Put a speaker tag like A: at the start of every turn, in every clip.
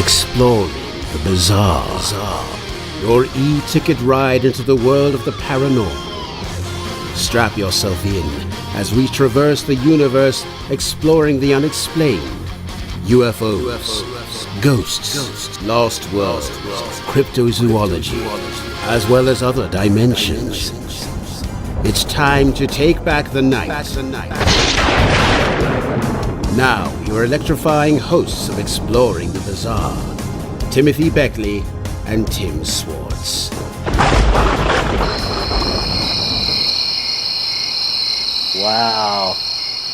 A: Exploring the bizarre. Your e-ticket ride into the world of the paranormal. Strap yourself in as we traverse the universe exploring the unexplained. UFOs, ghosts, lost worlds, cryptozoology, as well as other dimensions. It's time to take back the night. Now, your electrifying hosts of Exploring the Bizarre, Timothy Beckley and Tim Swartz.
B: Wow,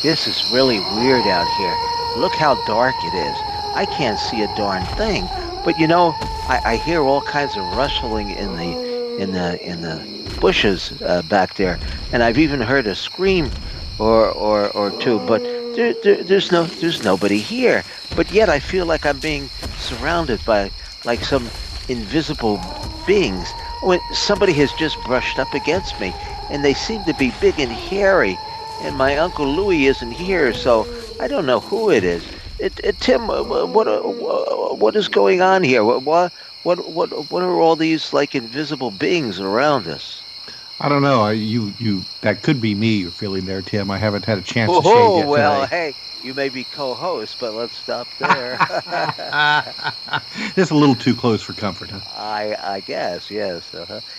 B: this is really weird out here. Look how dark it is. I can't see a darn thing. But you know, I hear all kinds of rustling in the bushes back there, and I've even heard a scream or two. But there's nobody here. But yet I feel like I'm being surrounded by like some invisible beings. When somebody has just brushed up against me, and they seem to be big and hairy. And my Uncle Louis isn't here, so I don't know who it is. Tim, what is going on here? What are all these like invisible beings around us?
C: I don't know. You that could be me you're feeling there, Tim. I haven't had a chance to shave yet
B: well,
C: today.
B: hey, you may be co-host, but let's stop there.
C: It's a little too close for comfort, huh?
B: I guess, yes.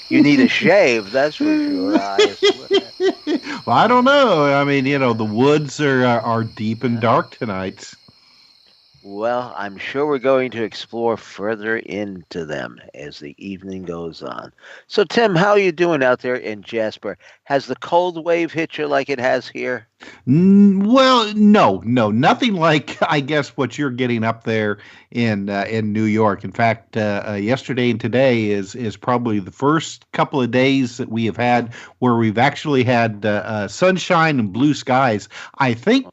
B: You need a shave, that's for sure.
C: Well, I don't know. I mean, you know, the woods are deep and dark tonight.
B: Well, I'm sure we're going to explore further into them as the evening goes on. So, Tim, how are you doing out there in Jasper? Has the cold wave hit you like it has here?
C: Well, no, nothing like I guess what you're getting up there in New York. In fact, yesterday and today is probably the first couple of days that we have had where we've actually had sunshine and blue skies. I think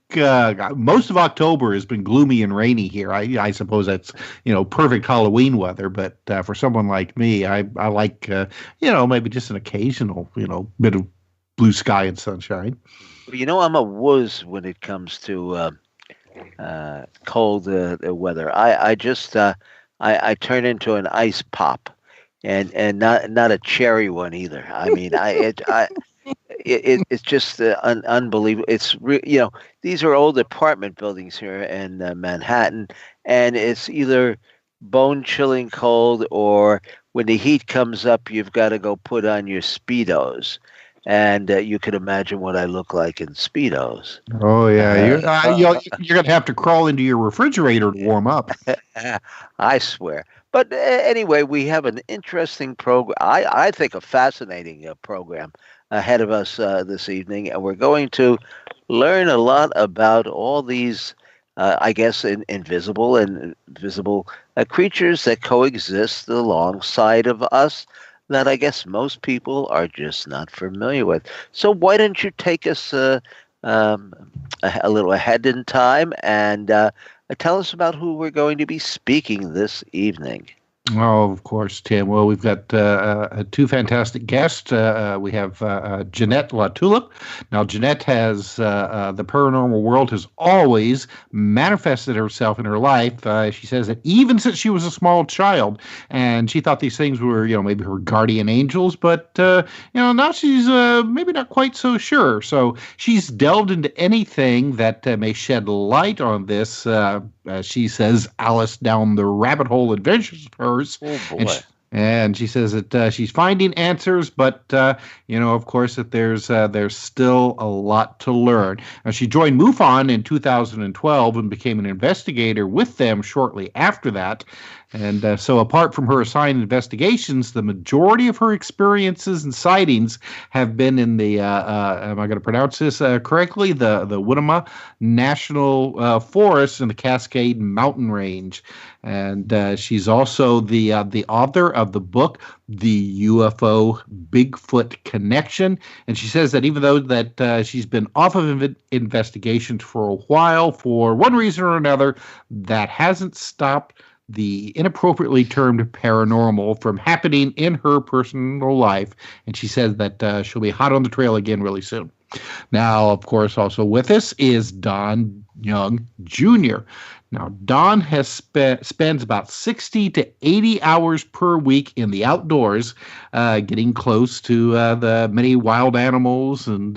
C: most of October has been gloomy and rainy here. I suppose that's perfect Halloween weather, but for someone like me, I like maybe just an occasional bit of blue sky and sunshine.
B: I'm a wuss when it comes to cold weather. I just I turn into an ice pop, and not a cherry one either. I mean, it's just unbelievable. It's these are old apartment buildings here in Manhattan, and it's either bone chilling cold or when the heat comes up, you've got to go put on your Speedos. And you can imagine what I look like in Speedos.
C: Oh, yeah. You're going to have to crawl into your refrigerator to warm up.
B: I swear. But anyway, we have an interesting program. I think a fascinating program ahead of us this evening. And we're going to learn a lot about all these, I guess, invisible and visible creatures that coexist alongside of us, that I guess most people are just not familiar with. So why don't you take us a little ahead in time and tell us about who we're going to be speaking this evening?
C: Oh, of course, Tim. Well, we've got two fantastic guests. We have Jeannette TULIPPE. Now, Jeannette has the paranormal world has always manifested herself in her life. She says that even since she was a small child, and she thought these things were, maybe her guardian angels, but now she's maybe not quite so sure. So she's delved into anything that may shed light on this. She says, Alice down the rabbit hole adventures of hers.
B: Oh, boy.
C: And she says that she's finding answers, but, of course, that there's still a lot to learn. Now, she joined MUFON in 2012 and became an investigator with them shortly after that. And so apart from her assigned investigations, the majority of her experiences and sightings have been in the, am I going to pronounce this correctly, the Winema National Forest in the Cascade Mountain Range. And she's also the author of the book, The UFO Bigfoot Connection. And she says that even though that she's been off of investigations for a while, for one reason or another, that hasn't stopped the inappropriately termed paranormal from happening in her personal life. And she says that she'll be hot on the trail again really soon. Now, of course, also with us is Don Young Jr. Now, Don spends about 60 to 80 hours per week in the outdoors, getting close to the many wild animals and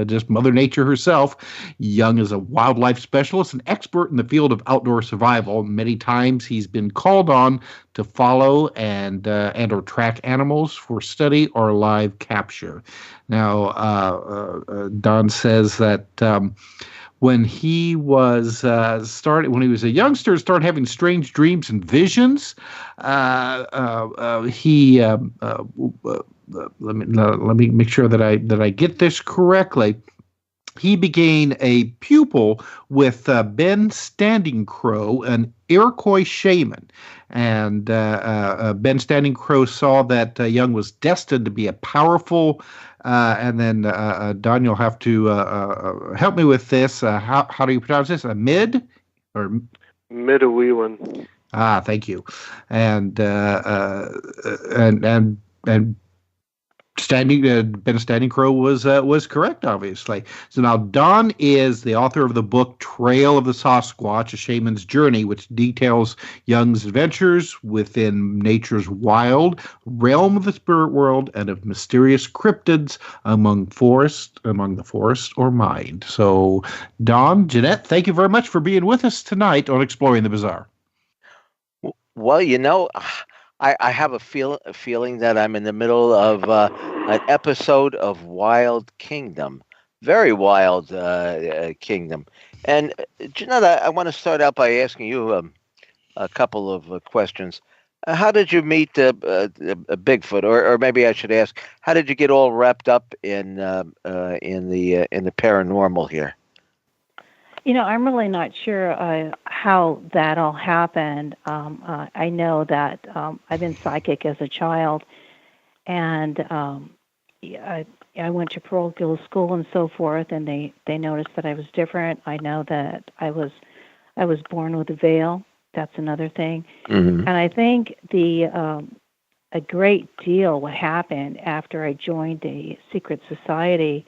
C: just Mother Nature herself. Young is a wildlife specialist and expert in the field of outdoor survival. Many times he's been called on to follow and or track animals for study or live capture. Now, Don says that when he was when he was a youngster, started having strange dreams and visions. He let me make sure that I get this correctly. He became a pupil with Ben Standing Crow, an Iroquois shaman. And Ben Standing Crow saw that Young was destined to be a powerful, and then Don, you'll have to help me with this. How do you pronounce this? A mid? Or
D: Midewiwin.
C: Ah, thank you. And Ben Standing Crow was correct, obviously. So now Don is the author of the book Trail of the Sasquatch, A Shaman's Journey, which details Young's adventures within nature's wild realm of the spirit world and of mysterious cryptids among the forest or mind. So Don, Jeannette, thank you very much for being with us tonight on Exploring the Bizarre.
B: Well, I have a feeling that I'm in the middle of an episode of Wild Kingdom, very wild kingdom. And Jeannette, I want to start out by asking you a couple of questions. How did you meet Bigfoot, or maybe I should ask, how did you get all wrapped up in the paranormal here?
E: I'm really not sure how that all happened. I know that I've been psychic as a child, and I went to parochial school and so forth, and they noticed that I was different. I know that I was born with a veil. That's another thing. Mm-hmm. And I think a great deal what happened after I joined a secret society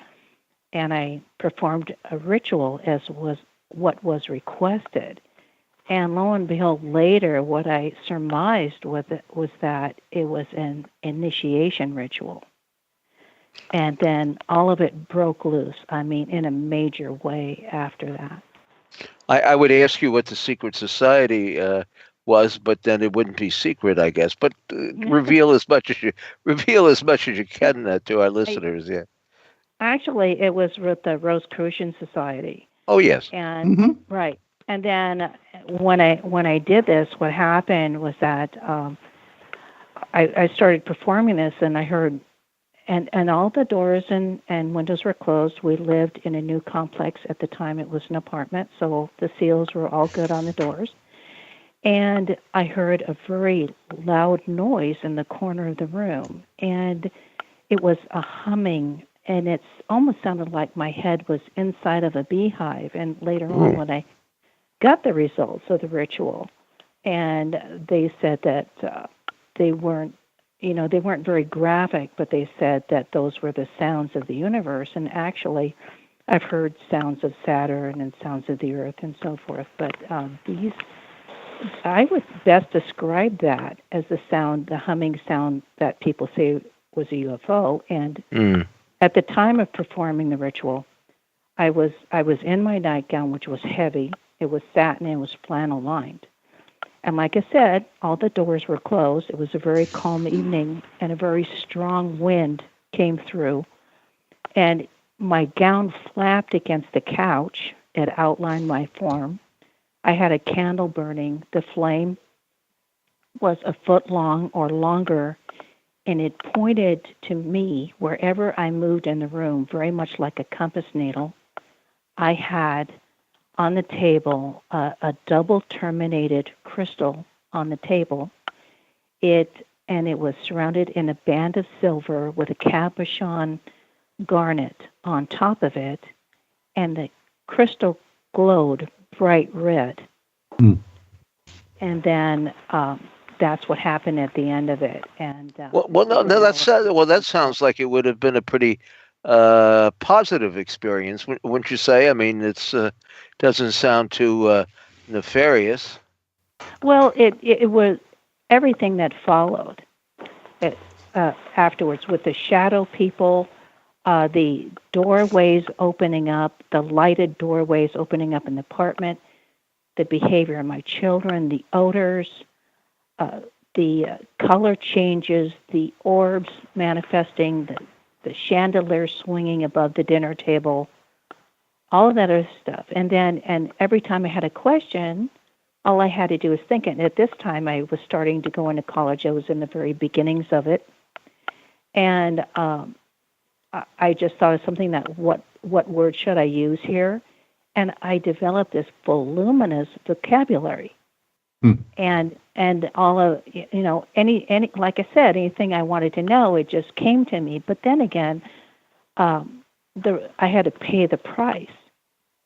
E: and I performed a ritual as was what was requested. And lo and behold, later what I surmised was that it was an initiation ritual. And then all of it broke loose, in a major way after that.
B: I would ask you what the secret society was, but then it wouldn't be secret, I guess. But reveal as much as you can to our listeners. Yeah.
E: Actually, it was with the Rosicrucian Society.
B: Oh yes.
E: And
C: mm-hmm.
E: Right. And then when I did this, what happened was that I started performing this, and I heard, and all the doors and windows were closed. We lived in a new complex at the time. It was an apartment, so the seals were all good on the doors. And I heard a very loud noise in the corner of the room, and it was a humming. And it almost sounded like my head was inside of a beehive. And later on, when I got the results of the ritual, and they said that they weren't very graphic, but they said that those were the sounds of the universe. And actually, I've heard sounds of Saturn and sounds of the Earth and so forth. But I would best describe that as the humming sound that people say was a UFO. And at the time of performing the ritual, I was in my nightgown, which was heavy. It was satin and it was flannel lined. And like I said, all the doors were closed. It was a very calm evening, and a very strong wind came through. And my gown flapped against the couch. It outlined my form. I had a candle burning. The flame was a foot long or longer, and it pointed to me wherever I moved in the room, very much like a compass needle. I had on the table a double terminated crystal on the table. It was surrounded in a band of silver with a cabochon garnet on top of it, and the crystal glowed bright red. And then that's what happened at the end of it. And
B: that sounds like it would have been a pretty positive experience, wouldn't you say? It's doesn't sound too nefarious.
E: Well, it was everything that followed it, afterwards with the shadow people, the doorways opening up, the lighted doorways opening up in the apartment, the behavior of my children, the odors, the color changes, the orbs manifesting, the chandelier swinging above the dinner table, all of that other stuff. And every time I had a question, all I had to do was think. And at this time, I was starting to go into college. I was in the very beginnings of it. And I just thought of something that what word should I use here? And I developed this voluminous vocabulary. And all of, any like I said, anything I wanted to know, it just came to me. But then again, I had to pay the price,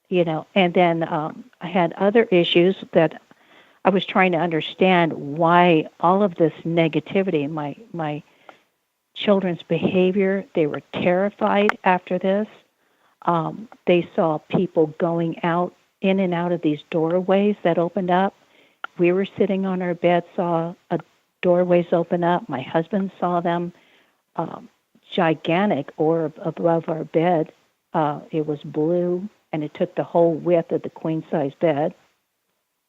E: and then I had other issues that I was trying to understand why all of this negativity, my children's behavior, they were terrified after this. They saw people going out, in and out of these doorways that opened up. We were sitting on our bed, saw doorways open up. My husband saw them, gigantic orb above our bed. It was blue, and it took the whole width of the queen-size bed.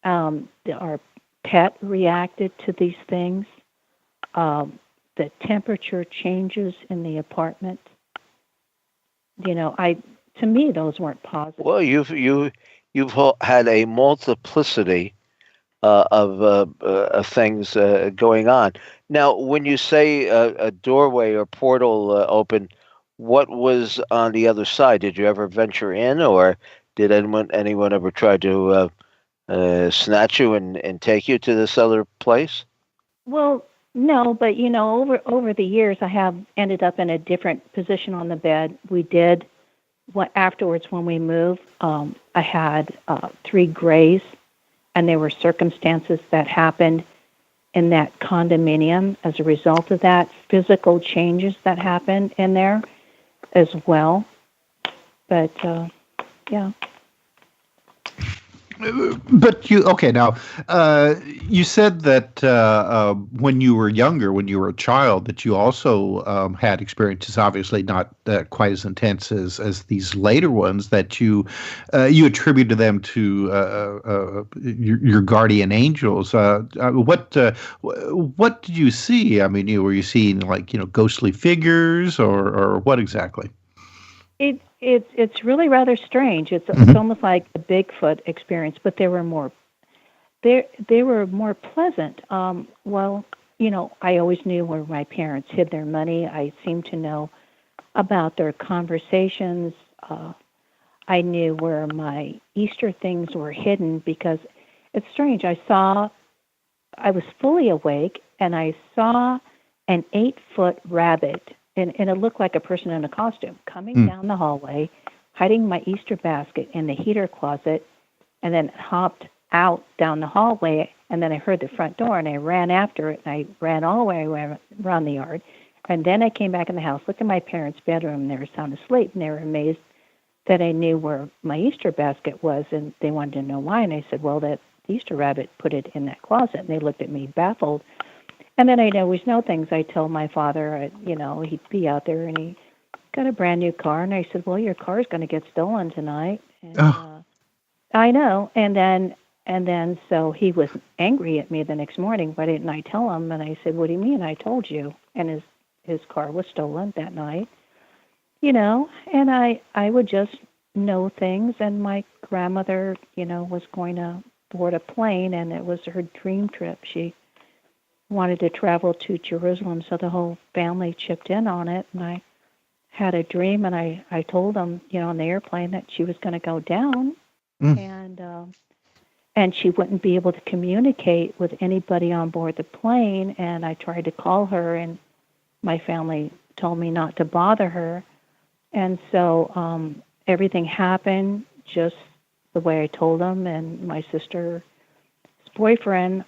E: Our pet reacted to these things. The temperature changes in the apartment. To me, those weren't positive.
B: Well, you've had a multiplicity of things going on. Now, when you say a doorway or portal open, what was on the other side? Did you ever venture in, or did anyone ever try to snatch you and take you to this other place?
E: Well, no, but over the years, I have ended up in a different position on the bed. We did. Afterwards, when we moved, I had 3 grays, and there were circumstances that happened in that condominium as a result of that, physical changes that happened in there as well. But, yeah.
C: But now, you said that when you were younger, when you were a child, that you also had experiences, obviously not quite as intense as these later ones, that you attributed them to your guardian angels. What did you see? I mean, were you seeing ghostly figures, or what exactly?
E: It's really rather strange. It's almost like a Bigfoot experience, but they were more pleasant. Well, I always knew where my parents hid their money. I seemed to know about their conversations. I knew where my Easter things were hidden, because it's strange. I was fully awake, and I saw an 8-foot rabbit. And it looked like a person in a costume coming down the hallway, hiding my Easter basket in the heater closet, and then hopped out down the hallway. And then I heard the front door, and I ran after it, and I ran all the way around the yard. And then I came back in the house, looked at my parents' bedroom, and they were sound asleep, and they were amazed that I knew where my Easter basket was, and they wanted to know why. And I said, well, that Easter rabbit put it in that closet. And they looked at me baffled. And then I'd always know things. I told my father, he'd be out there, and he got a brand new car. And I said, well, your car's going to get stolen tonight. And, I know. And then so he was angry at me the next morning. Why didn't I tell him? And I said, what do you mean? I told you. And his car was stolen that night. And I would just know things. And my grandmother, was going to board a plane, and it was her dream trip. She wanted to travel to Jerusalem, so the whole family chipped in on it. And I had a dream, and I told them, on the airplane, that she was going to go down, and she wouldn't be able to communicate with anybody on board the plane. And I tried to call her, and my family told me not to bother her. And so everything happened just the way I told them. And my sister's boyfriend,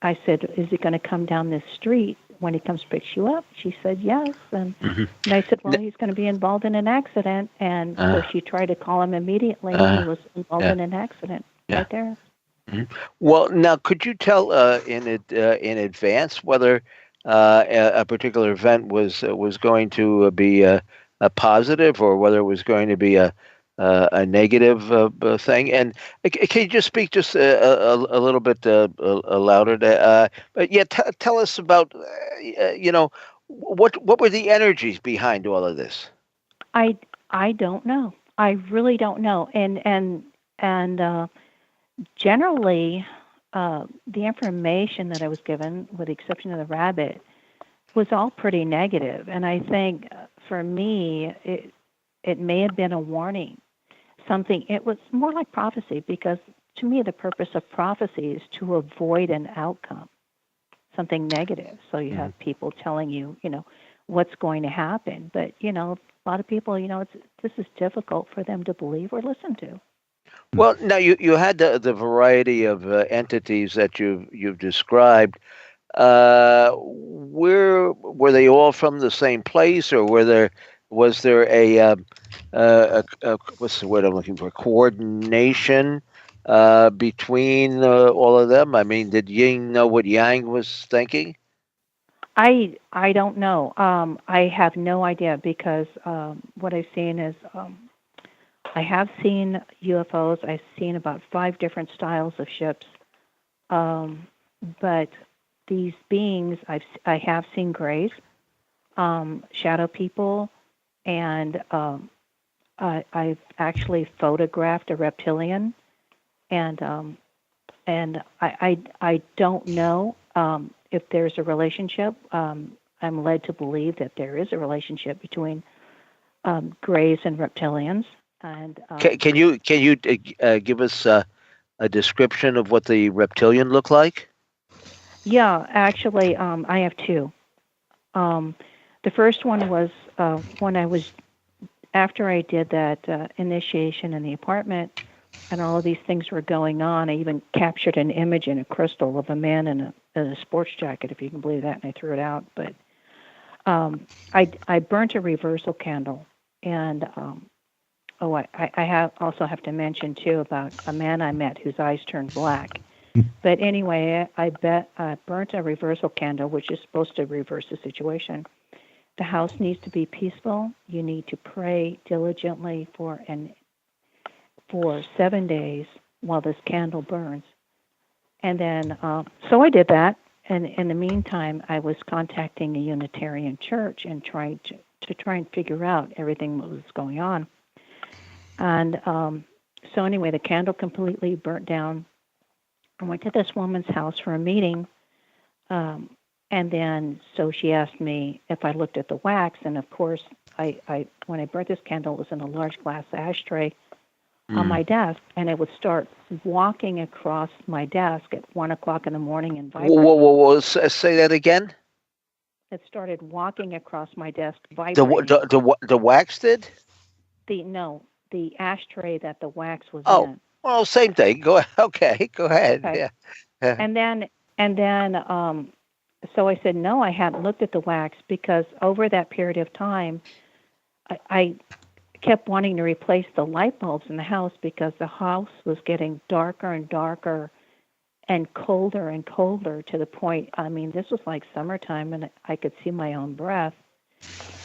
E: I said, is he going to come down this street when he comes to pick you up? She said, yes. And I said, well, he's going to be involved in an accident. And so she tried to call him immediately, and he was involved in an accident right there.
B: Well, now could you tell in advance whether a particular event was going to be a positive or whether it was going to be a negative thing? And can you just speak just a little bit louder? But yeah, tell us about what were the energies behind all of this?
E: I I don't know. I really don't know. And generally, the information that I was given, with the exception of the rabbit, was all pretty negative. And I think for me, it may have been a warning. Something. It was more like prophecy because to me, the purpose of prophecy is to avoid an outcome, something negative. So you have people telling you, what's going to happen. But a lot of people, this is difficult for them to believe or listen to.
B: Well, now you had the variety of entities that you've described. Where were they all from the same place, or was there a what's the word I'm looking for? Coordination between all of them. I mean, did Yin know what Yang was thinking?
E: I don't know. I have no idea because what I've seen is I have seen UFOs. I've seen about 5 different styles of ships, but these beings I have seen grays, shadow people, and I've actually photographed a reptilian, and I don't know if there's a relationship. I'm led to believe that there is a relationship between grays and reptilians. And
B: Can you give us a description of what the reptilian looked like?
E: yeah, actually, I have 2. The first one was when I was after I did that initiation in the apartment, and all of these things were going on. I even captured an image in a crystal of a man in a sports jacket, if you can believe that, and I threw it out. But I burnt a reversal candle, and I also have to mention too about a man I met whose eyes turned black. But anyway, I burnt a reversal candle, which is supposed to reverse the situation. The house needs to be peaceful. You need to pray diligently for 7 days while this candle burns. And then, so I did that. And in the meantime, I was contacting a Unitarian church and trying to try and figure out everything that was going on. And so anyway, the candle completely burnt down. I went to this woman's house for a meeting. And then, so she asked me if I looked at the wax. And of course, I when I burnt this candle, it was in a large glass ashtray on my desk, and it would start walking across my desk at 1 o'clock in the morning and vibrating.
B: Whoa. Say that again.
E: It started walking across my desk, vibrating.
B: The wax did?
E: The ashtray that the wax was
B: Oh,
E: in.
B: well, same thing. Go ahead.
E: Okay.
B: Yeah.
E: And then, so I said, no, I hadn't looked at the wax because over that period of time, I kept wanting to replace the light bulbs in the house because the house was getting darker and darker and colder to the point, I mean, this was like summertime and I could see my own breath.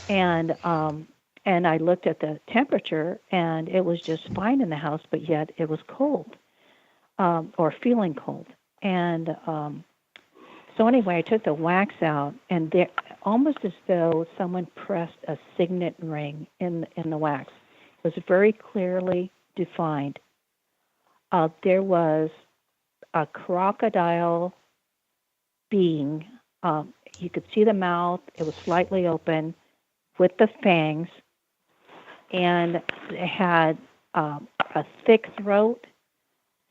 E: And I looked at the temperature and it was just fine in the house, but yet it was cold, or feeling cold. And so anyway, I took the wax out, and there, almost as though someone pressed a signet ring in the wax. It was very clearly defined. There was a crocodile being. You could see the mouth. It was slightly open with the fangs, and it had a thick throat.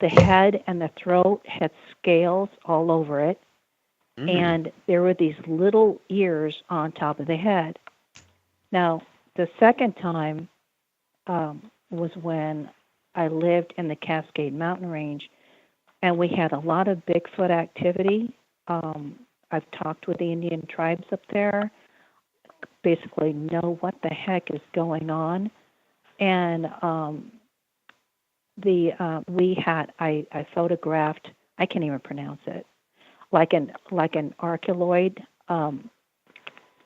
E: The head and the throat had scales all over it. And there were these little ears on top of the head. Now, the second time was when I lived in the Cascade Mountain Range, and we had a lot of Bigfoot activity. I've talked with the Indian tribes up there, basically know what the heck is going on. And I photographed. I can't even pronounce it. Like an archeoloid, and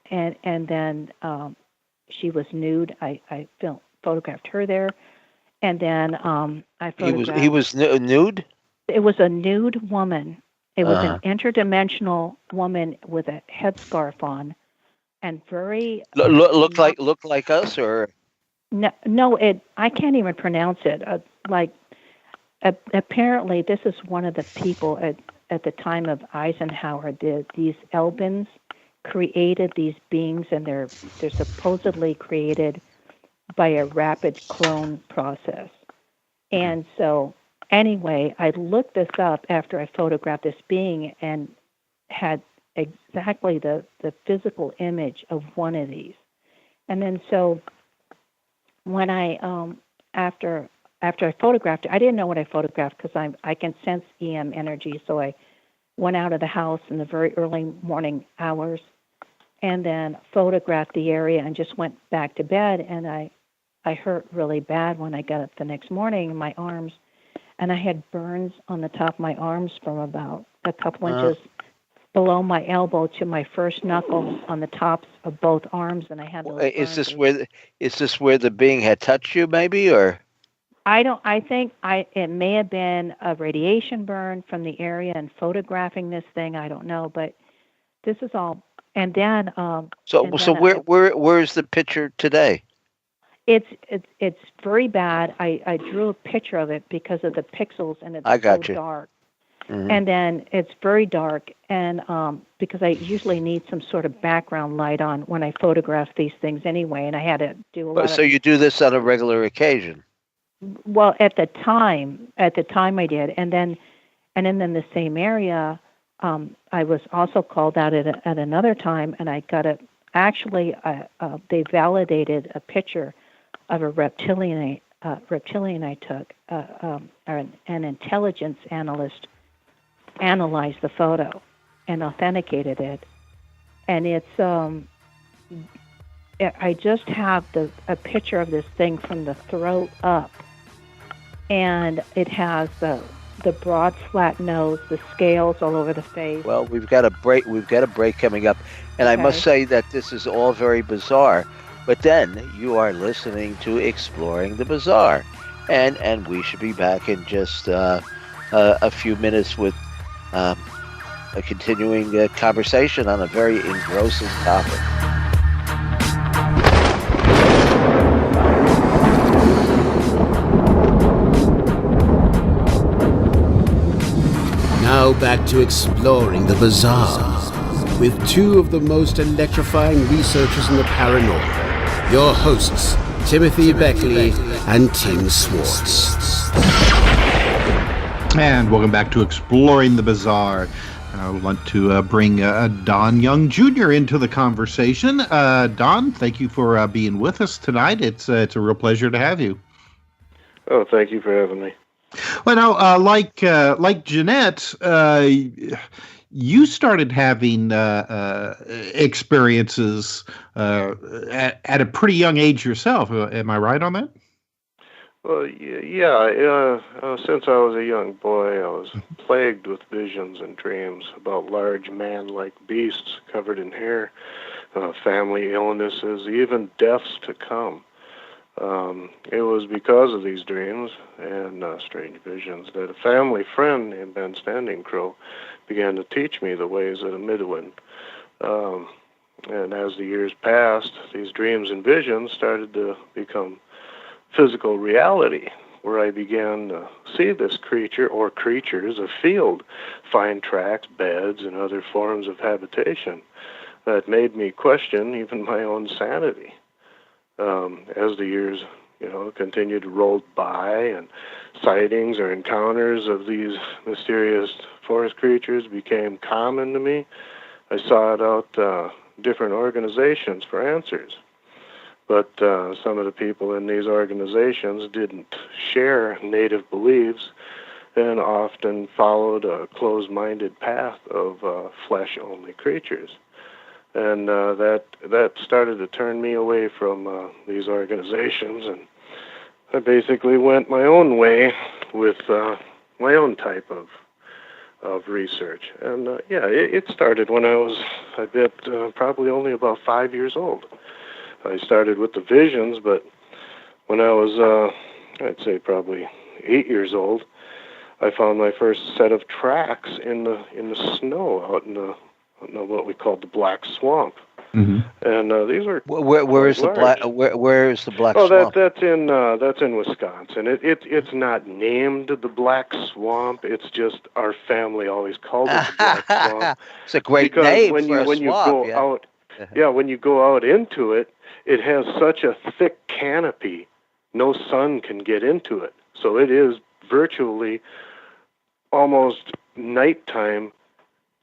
E: then she was nude. I photographed her there, and then I photographed.
B: He was nude.
E: It was a nude woman. It was an
B: Uh-huh.
E: interdimensional woman with a headscarf on, and very
B: Look like us, or
E: no. I can't even pronounce it. Like apparently, this is one of the people at the time of Eisenhower. These Elbins created these beings, and they're supposedly created by a rapid clone process. And so, anyway, I looked this up after I photographed this being and had exactly the physical image of one of these. And then so when after I photographed it, I didn't know what I photographed because I can sense EM energy. So I went out of the house in the very early morning hours and then photographed the area and just went back to bed. And I hurt really bad when I got up the next morning in my arms. And I had burns on the top of my arms from about a couple inches below my elbow to my first knuckle on the tops of both arms. And I had those
B: is
E: burns.
B: this where the being had touched you, maybe, or?
E: I think it may have been a radiation burn from the area and photographing this thing. I don't know, but this is all. And then
B: Where's the picture today?
E: It's very bad. I drew a picture of it because of the pixels, and it's so dark. Mm-hmm. And then it's very dark, and because I usually need some sort of background light on when I photograph these things anyway, and I had to do a lot.
B: So you do this on a regular occasion?
E: Well, at the time I did, and then in the same area, I was also called out at another time, and I got they validated a picture of a reptilian I took. An intelligence analyst analyzed the photo and authenticated it, and it's I just have a picture of this thing from the throat up, and it has the broad flat nose, the scales all over the face.
B: Well, we've got a break coming up, and okay. I must say that this is all very bizarre. But then you are listening to Exploring the Bizarre, and we should be back in just a few minutes with a continuing conversation on a very engrossing topic.
A: Now back to Exploring the Bizarre with two of the most electrifying researchers in the paranormal. Your hosts, Timothy Beckley and Tim Swartz.
C: And welcome back to Exploring the Bizarre. I want to bring Don Young Jr. into the conversation. Don, thank you for being with us tonight. It's a real pleasure to have you.
D: Oh, thank you for having me.
C: Well, now, like Jeannette, you started having experiences at a pretty young age yourself. Am I right on that?
D: Well, yeah. Since I was a young boy, I was plagued with visions and dreams about large man-like beasts covered in hair, family illnesses, even deaths to come. It was because of these dreams and strange visions that a family friend named Ben Standing Crow began to teach me the ways of the Midwin. And as the years passed, these dreams and visions started to become physical reality, where I began to see this creature or creatures afield, find tracks, beds, and other forms of habitation that made me question even my own sanity. As the years, continued to roll by, and sightings or encounters of these mysterious forest creatures became common to me, I sought out different organizations for answers. But some of the people in these organizations didn't share native beliefs and often followed a closed-minded path of flesh-only creatures. And that started to turn me away from these organizations, and I basically went my own way with my own type of research. And it started when I bet, probably only about 5 years old. I started with the visions, but when I was, I'd say probably 8 years old, I found my first set of tracks in the snow out in what we called the Black Swamp.
C: Mm-hmm.
D: And these were
B: where is the black? Where is the Black Swamp?
D: That's in Wisconsin. It's not named the Black Swamp. It's just our family always called it the Black Swamp.
B: It's a great
D: because
B: name
D: when
B: for a
D: you
B: swamp.
D: go out, when you go out into it, it has such a thick canopy, no sun can get into it. So it is virtually almost nighttime,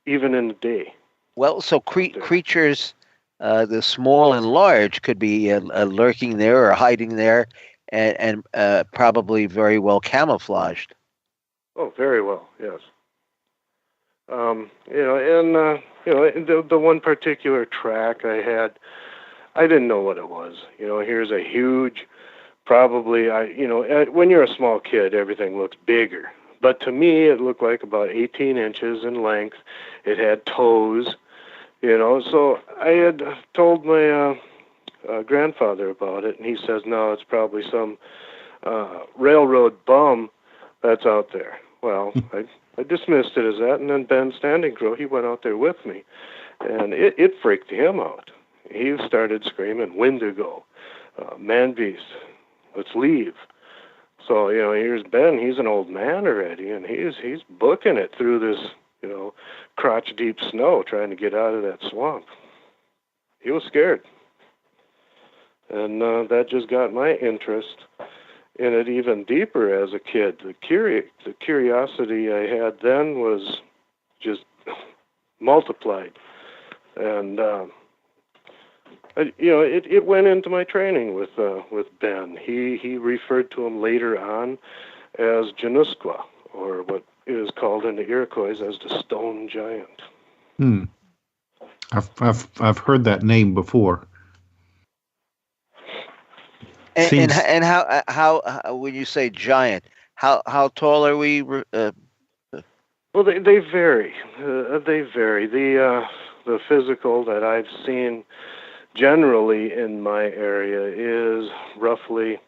D: even in the day.
B: Well, so creatures, the small and large, could be lurking there or hiding there, and probably very well camouflaged.
D: Oh, very well, yes. The one particular track I had, I didn't know what it was. Here's a huge, probably, when you're a small kid, everything looks bigger. But to me, it looked like about 18 inches in length. It had toes, So I had told my grandfather about it, and he says, no, it's probably some railroad bum that's out there. Well, I dismissed it as that, and then Ben Standing Crow, he went out there with me, and it freaked him out. He started screaming, Wendigo, man-beast, let's leave. So, here's Ben, he's an old man already, and he's booking it through this, crotch-deep snow trying to get out of that swamp. He was scared. And that just got my interest in it even deeper as a kid. The curiosity I had then was just multiplied. And, it went into my training with Ben. He referred to him later on as Janusqua, or what is called in the Iroquois as the Stone Giant.
C: I've heard that name before.
B: And how when you say giant, how tall are we?
D: Well, they vary. They vary. The physical that I've seen generally in my area is roughly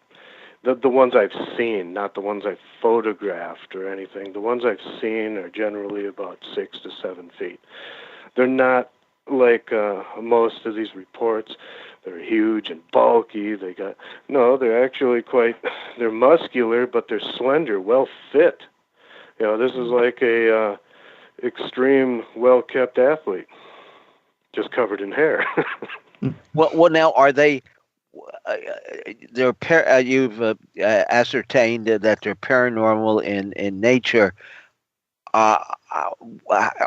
D: the ones I've seen, not the ones I've photographed or anything. The ones I've seen are generally about 6 to 7 feet. They're not like most of these reports. They're huge and bulky. They're actually they're muscular, but they're slender, well fit. This is like a extreme, well-kept athlete, just covered in hair.
B: Well, now are they? You've ascertained that they're paranormal in nature. Are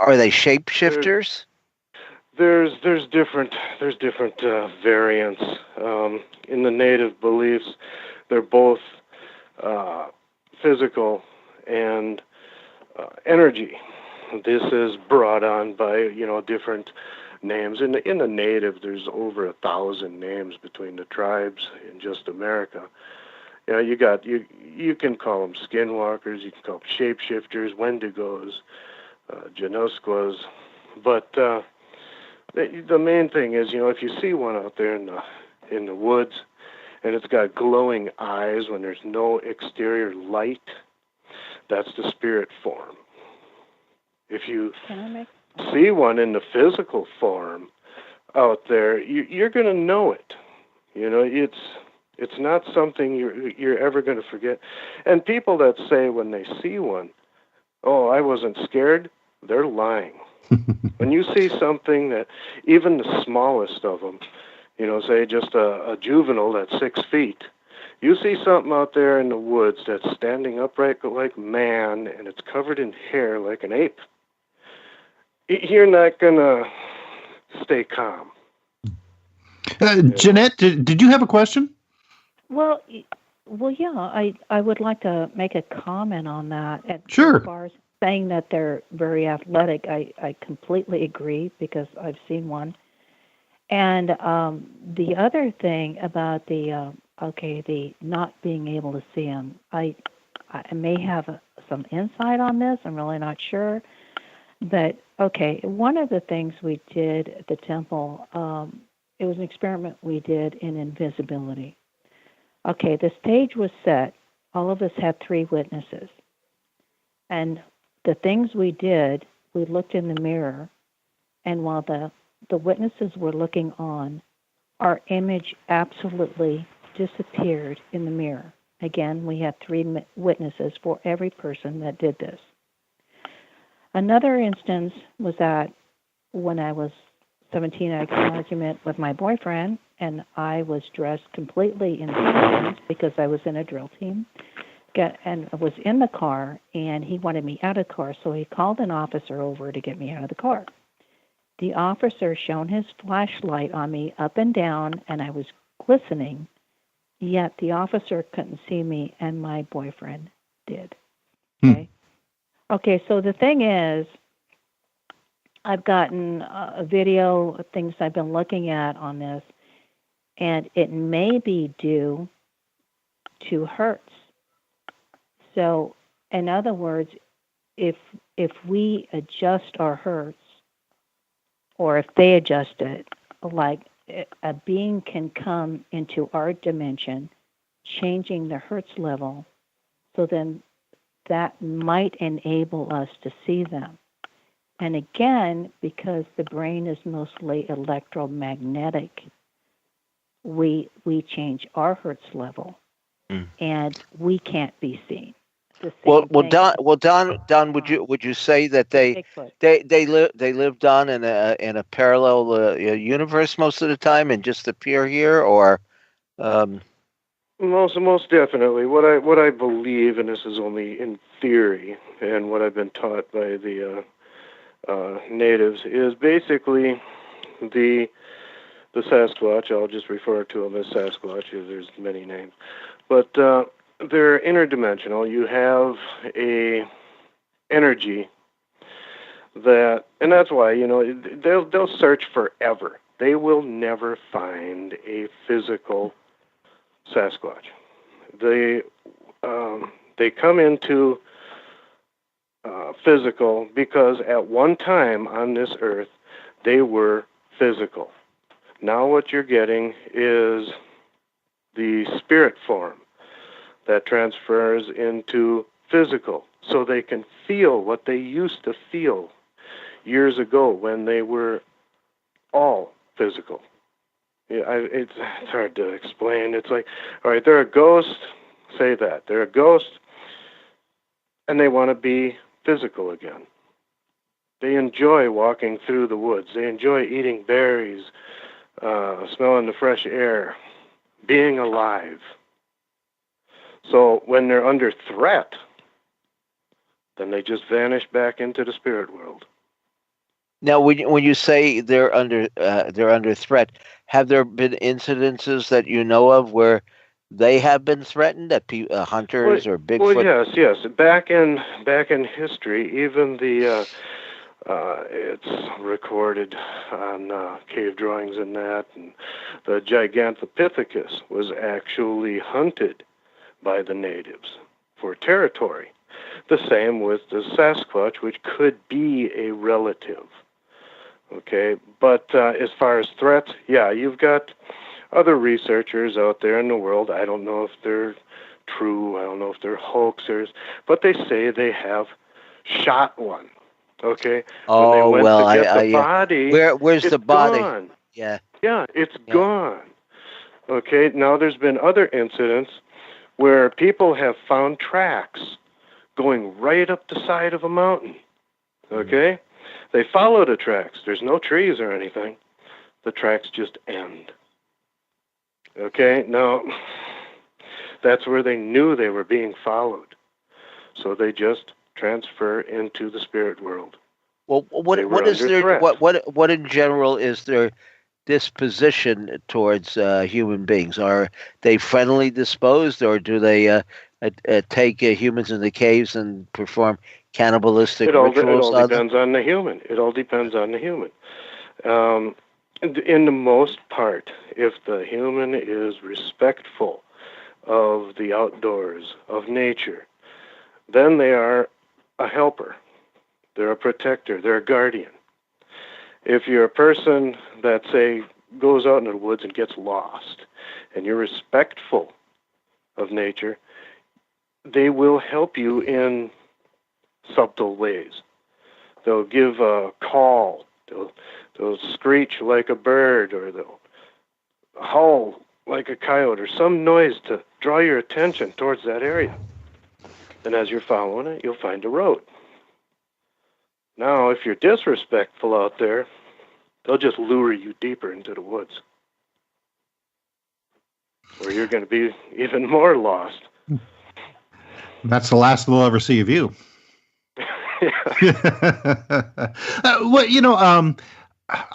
B: they shapeshifters?
D: There's different variants. In the native beliefs, they're both physical and energy. This is brought on by different names. In the native, there's over 1,000 names between the tribes in just America. You can call them skinwalkers, you can call them shapeshifters, wendigos, Janusquas, but the main thing is, if you see one out there in the woods, and it's got glowing eyes when there's no exterior light, that's the spirit form. If you see one in the physical form out there, you're going to know it. It's not something you're ever going to forget. And people that say when they see one, "Oh, I wasn't scared," they're lying. When you see something that, even the smallest of them, say just a juvenile that's 6 feet, you see something out there in the woods that's standing upright like man, and it's covered in hair like an ape, you're not going to stay calm.
C: Jeannette, did you have a question?
E: Well, yeah, I would like to make a comment on that.
C: Sure.
E: As far as saying that they're very athletic, I completely agree because I've seen one. And the other thing about the okay, the not being able to see them. I may have some insight on this. I'm really not sure. But, okay, one of the things we did at the temple, it was an experiment we did in invisibility. Okay, the stage was set. All of us had 3 witnesses. And the things we did, we looked in the mirror, and while the witnesses were looking on, our image absolutely disappeared in the mirror. Again, we had 3 witnesses for every person that did this. Another instance was that when I was 17, I had an argument with my boyfriend, and I was dressed completely in sequins because I was in a drill team, and I was in the car, and he wanted me out of the car, so he called an officer over to get me out of the car. The officer shone his flashlight on me up and down, and I was glistening, yet the officer couldn't see me, and my boyfriend did. Okay? Okay, so the thing is, I've gotten a video of things I've been looking at on this, and it may be due to hertz. So, in other words, if we adjust our hertz, or if they adjust it, like a being can come into our dimension, changing the hertz level, so then that might enable us to see them. And again, because the brain is mostly electromagnetic, we change our hertz level, and we can't be seen.
B: Well, Don, would you say that they lived on in a parallel universe most of the time and just appear here, or?
D: Most definitely. What I believe, and this is only in theory, and what I've been taught by the natives, is basically the Sasquatch. I'll just refer to them as Sasquatch. There's many names, but they're interdimensional. You have a energy that, and that's why they'll search forever. They will never find a physical Sasquatch. They come into physical because at one time on this earth they were physical. Now what you're getting is the spirit form that transfers into physical, so they can feel what they used to feel years ago when they were all physical. Yeah, it's hard to explain. It's like, all right, they're a ghost. Say that they're a ghost, and they want to be physical again. They enjoy walking through the woods. They enjoy eating berries, smelling the fresh air, being alive. So when they're under threat, then they just vanish back into the spirit world.
B: Now, when you say they're under threat, have there been incidences that you know of where they have been threatened, that hunters or Bigfoot?
D: Well, yes. Back in history, even the it's recorded on cave drawings and that, and the Gigantopithecus was actually hunted by the natives for territory. The same with the Sasquatch, which could be a relative. Okay, but as far as threats, yeah, you've got other researchers out there in the world. I don't know if they're true. I don't know if they're hoaxers, but they say they have shot one. Okay.
B: Oh,
D: when they went
B: well,
D: to get the body.
B: Where's the body?
D: Gone.
B: Yeah.
D: Yeah, it's gone. Okay. Now there's been other incidents where people have found tracks going right up the side of a mountain. Okay. They follow the tracks. There's no trees or anything. The tracks just end. Okay, now that's where they knew they were being followed. So they just transfer into the spirit world.
B: Well, what in general is their disposition towards human beings? Are they friendly disposed, or do they take humans in the caves and perform cannibalistic rituals?
D: It all depends on the human. It all depends on the human. In the most part, if the human is respectful of the outdoors, of nature, then they are a helper. They're a protector. They're a guardian. If you're a person that, say, goes out into the woods and gets lost, and you're respectful of nature, they will help you in subtle ways. They'll give a call. They'll screech like a bird, or they'll howl like a coyote, or some noise to draw your attention towards that area. And as you're following it, you'll find a road. Now, if you're disrespectful out there, they'll just lure you deeper into the woods, where you're going to be even more lost.
C: That's the last they'll ever see of you. Well,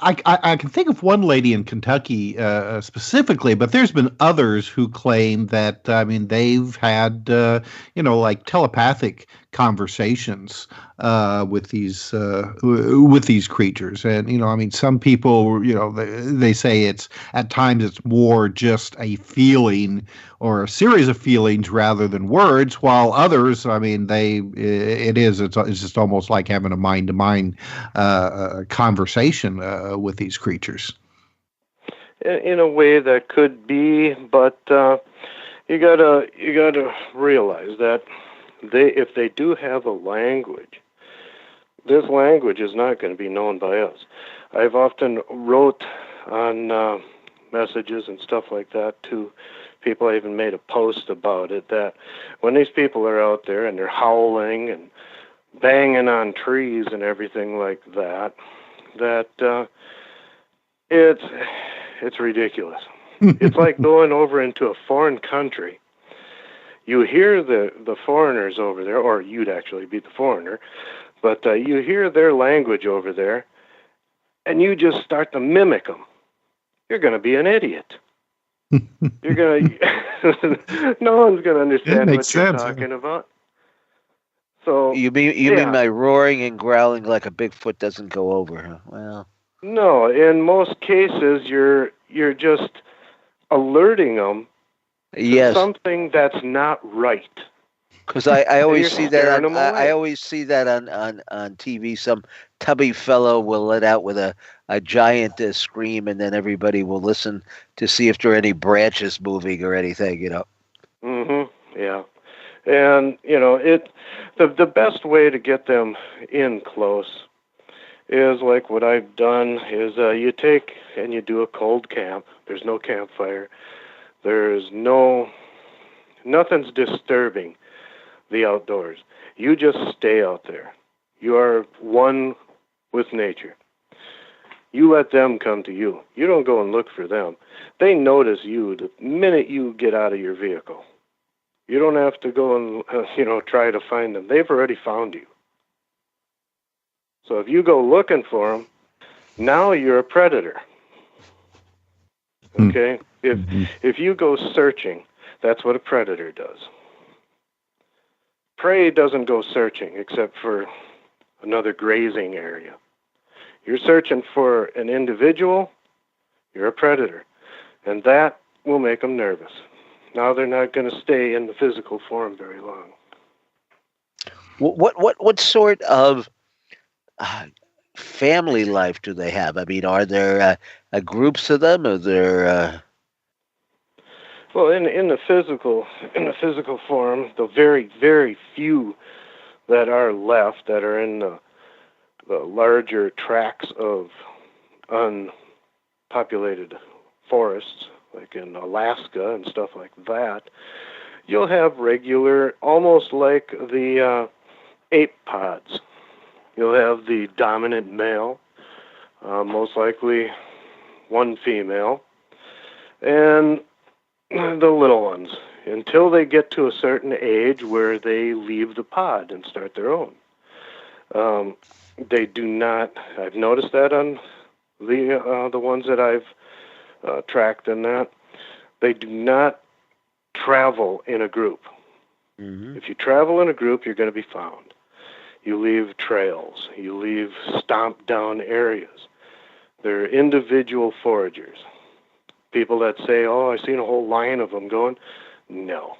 C: I can think of one lady in Kentucky specifically, but there's been others who claim that, they've had, like telepathic conversations with these creatures. And, some people, they say at times it's more just a feeling or a series of feelings rather than words, while others, it's just almost like having a mind-to-mind conversation with these creatures.
D: In a way that could be, but you gotta realize that if they do have a language, this language is not going to be known by us. I've often wrote on messages and stuff like that to people. I even made a post about it, that when these people are out there and they're howling and banging on trees and everything like that, it's ridiculous. It's like going over into a foreign country. You hear the foreigners over there, or you'd actually be the foreigner, but you hear their language over there, and you just start to mimic them. You're going to be an idiot. You're going to. No one's going to understand what you're talking about. So
B: you mean my roaring and growling like a Bigfoot doesn't go over, huh? Well,
D: no. In most cases, you're just alerting them to something that's not right.
B: Because I always see that I always see that on TV. Some tubby fellow will let out with a giant scream, and then everybody will listen to see if there are any branches moving or anything.
D: Mm-hmm. Yeah. And the best way to get them in close is like what I've done is you take and you do a cold camp. There's no campfire. There's nothing's disturbing the outdoors. You just stay out there. You are one with nature. You let them come to you. You don't go and look for them. They notice you the minute you get out of your vehicle. You don't have to go and try to find them. They've already found you. So if you go looking for them, now you're a predator. Okay? If you go searching, that's what a predator does. Prey doesn't go searching except for another grazing area. You're searching for an individual, you're a predator. And that will make them nervous. Now they're not going to stay in the physical form very long.
B: What sort of family life do they have? Are there groups of them? Are there?
D: Well, in the physical form, the very, very few that are left that are in the larger tracts of unpopulated forests, like in Alaska and stuff like that, you'll have regular, almost like the ape pods. You'll have the dominant male, most likely one female, and the little ones, until they get to a certain age where they leave the pod and start their own. They do not, I've noticed that on the ones that I've tracked and that, they do not travel in a group. Mm-hmm. If you travel in a group, you're going to be found. You leave trails. You leave stomped down areas. They're individual foragers. People that say, oh, I've seen a whole line of them going, No.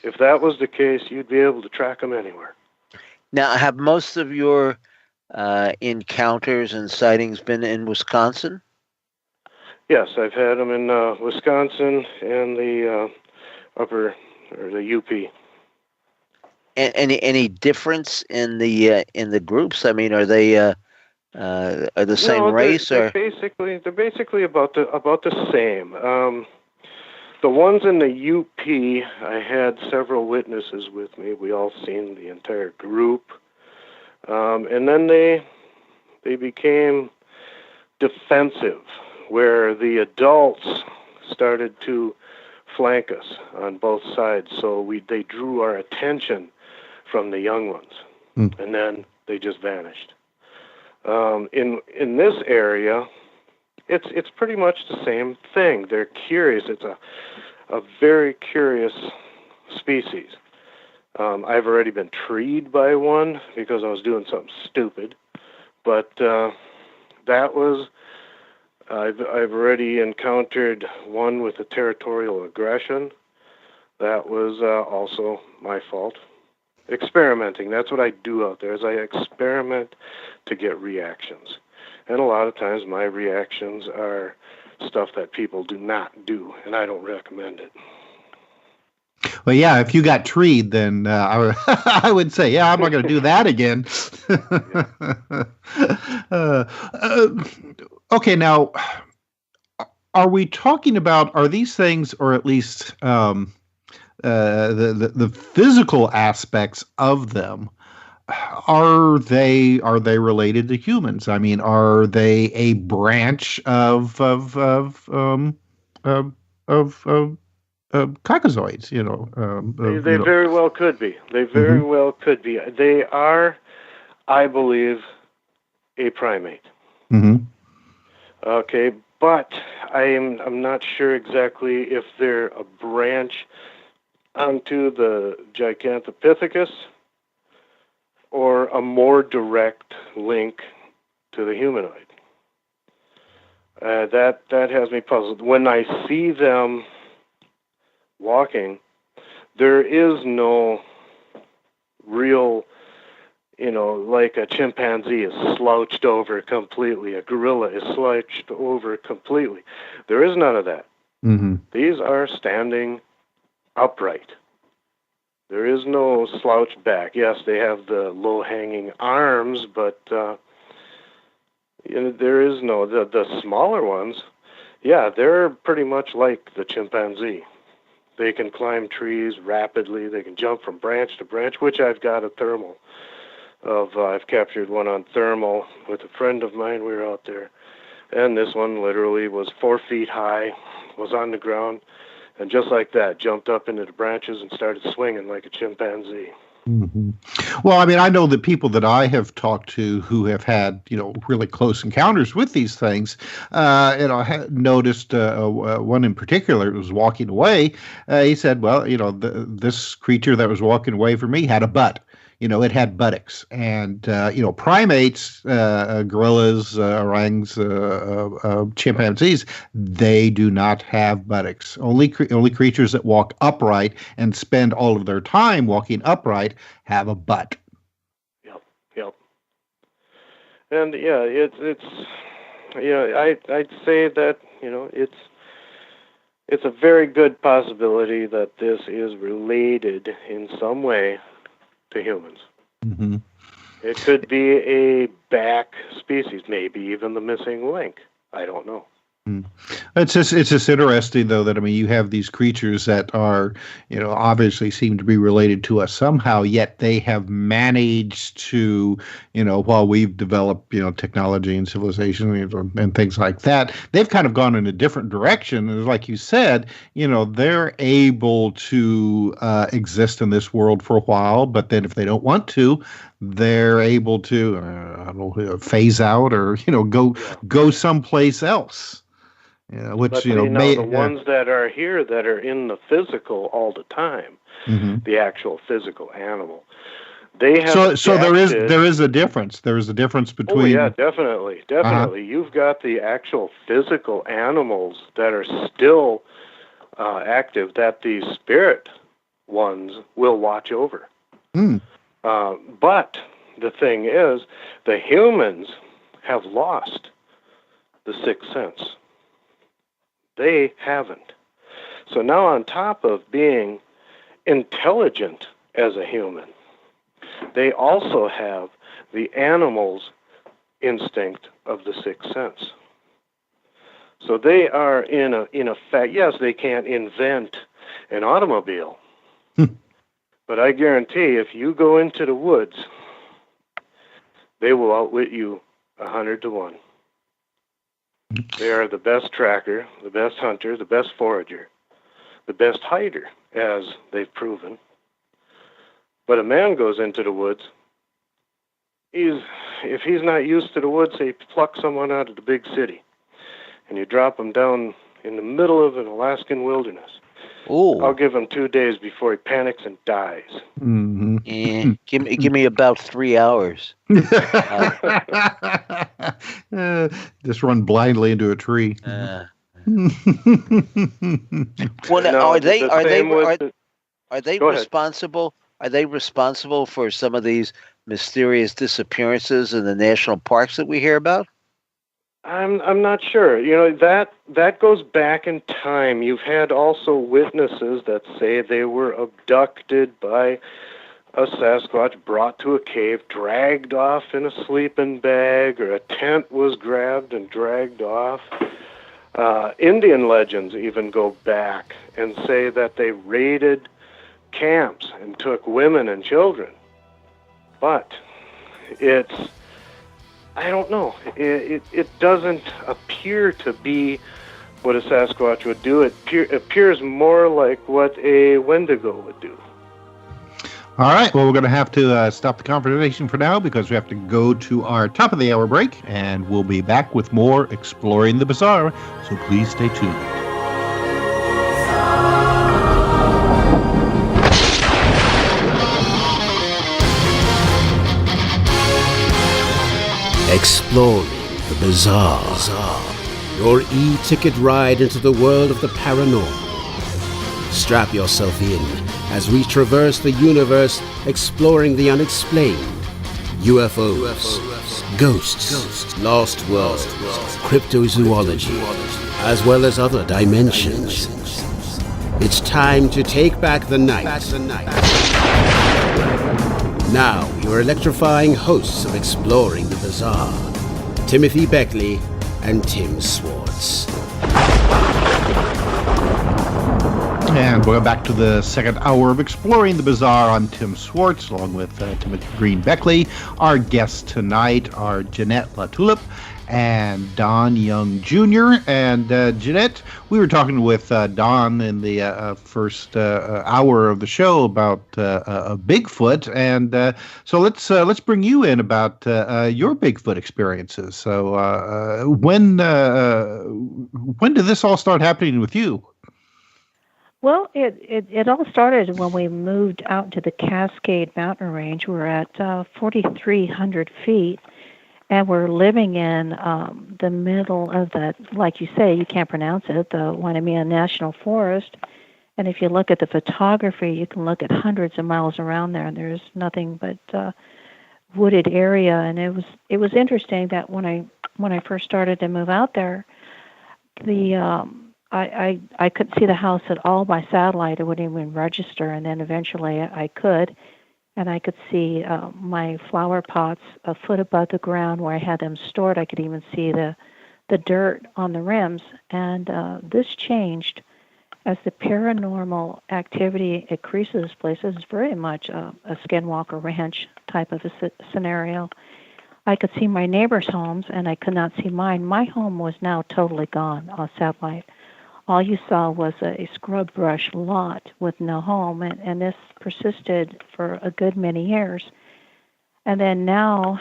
D: If that was the case, you'd be able to track them anywhere.
B: Now, have most of your encounters and sightings been in Wisconsin?
D: Yes, I've had them in Wisconsin and the the UP.
B: Any difference in the groups? I mean, are they are the same race
D: they're
B: or?
D: basically about the same. The ones in the UP, I had several witnesses with me. We all seen the entire group, and then they became defensive, where the adults started to flank us on both sides. So they drew our attention from the young ones, and then they just vanished. In this area, it's pretty much the same thing. They're curious. It's a very curious species. I've already been treed by one because I was doing something stupid, but that was I've already encountered one with a territorial aggression. That was also my fault. Experimenting. That's what I do out there, is I experiment to get reactions. And a lot of times my reactions are stuff that people do not do, and I don't recommend it.
C: Well, yeah, if you got treed, then I would say, yeah, I'm not going to do that again. Okay, now, are we talking about, are these things, or at least the physical aspects of them, are they related to humans? I mean, are they a branch of caucasoids? You know,
D: they very well could be. They very well could be. They are, I believe, a primate.
C: Mm-hmm.
D: Okay, but I'm not sure exactly if they're a branch onto the Gigantopithecus or a more direct link to the humanoid. That has me puzzled. When I see them walking, there is no real, like a chimpanzee is slouched over completely, a gorilla is slouched over completely. There is none of that.
C: Mm-hmm.
D: These are standing upright. There is no slouched back. Yes, they have the low-hanging arms, but there is no... The smaller ones, yeah, they're pretty much like the chimpanzee. They can climb trees rapidly. They can jump from branch to branch, which I've got a thermal of. I've captured one on thermal with a friend of mine. We were out there, and this one literally was 4 feet high, was on the ground, and just like that, jumped up into the branches and started swinging like a chimpanzee.
C: Mm-hmm. Well, I mean, I know the people that I have talked to who have had, really close encounters with these things, noticed one in particular was walking away. He said, well, this creature that was walking away from me had a butt. It had buttocks, and primates, gorillas, orangs, chimpanzees, they do not have buttocks. Only creatures that walk upright and spend all of their time walking upright have a butt.
D: Yep. And yeah, I'd say that it's a very good possibility that this is related in some way to humans.
C: Mm-hmm.
D: It could be a back species, maybe even the missing link. I don't know.
C: It's just interesting, though, that you have these creatures that are, obviously seem to be related to us somehow, yet they have managed to, while we've developed, technology and civilization and things like that, they've kind of gone in a different direction. And like you said, they're able to exist in this world for a while, but then if they don't want to, they're able to, phase out or, go someplace else.
D: But the ones that are here that are in the physical all the time, the actual physical animal, they have.
C: So there is a difference. There is a difference between.
D: Oh yeah, definitely. You've got the actual physical animals that are still active that the spirit ones will watch over. But the thing is, the humans have lost the sixth sense. They haven't. So now, on top of being intelligent as a human, they also have the animal's instinct of the sixth sense. So they are in effect, yes, they can't invent an automobile, but I guarantee if you go into the woods, they will outwit you 100 to 1. They are the best tracker, the best hunter, the best forager, the best hider, as they've proven. But a man goes into the woods, if he's not used to the woods, say, pluck someone out of the big city, and you drop him down in the middle of an Alaskan wilderness.
B: Ooh.
D: I'll give him 2 days before he panics and dies.
B: Give me about 3 hours.
C: Just run blindly into a tree.
B: Well,
D: No,
B: are they
D: Go ahead.
B: responsible? Are they responsible for some of these mysterious disappearances in the national parks that we hear about?
D: I'm not sure. That goes back in time. You've had also witnesses that say they were abducted by a Sasquatch, brought to a cave, dragged off in a sleeping bag, or a tent was grabbed and dragged off. Indian legends even go back and say that they raided camps and took women and children. But I don't know. It doesn't appear to be what a Sasquatch would do. It appears more like what a Wendigo would do.
C: All right. Well, we're going to have to stop the conversation for now because we have to go to our top of the hour break, and we'll be back with more Exploring the Bizarre. So please stay tuned.
A: Exploring the bizarre. Your e-ticket ride into the world of the paranormal. Strap yourself in as we traverse the universe exploring the unexplained. UFOs, ghosts, lost worlds, cryptozoology, as well as other dimensions. It's time to take back the night. Now, your electrifying hosts of Exploring the Bizarre, Timothy Beckley and Tim Swartz.
C: And we're back to the second hour of Exploring the Bizarre. I'm Tim Swartz, along with Timothy Green Beckley. Our guests tonight are Jeannette LaTulippe and Don Young Jr. And Jeannette, we were talking with Don in the first hour of the show about Bigfoot, and so let's bring you in about your Bigfoot experiences. So when did this all start happening with you?
E: Well, it all started when we moved out to the Cascade Mountain Range. We're at 4,300 feet, and we're living in the middle of the, like you say, you can't pronounce it, the Winema National Forest. And if you look at the photography, you can look at hundreds of miles around there, and there's nothing but wooded area. And it was interesting that when I first started to move out there, I couldn't see the house at all by satellite. It wouldn't even register. And then eventually I could. And I could see my flower pots a foot above the ground where I had them stored. I could even see the dirt on the rims. And this changed as the paranormal activity increases. Places is very much a skinwalker ranch type of a scenario. I could see my neighbors' homes, and I could not see mine. My home was now totally gone on satellite. All you saw was a scrub brush lot with no home, and this persisted for a good many years. And then now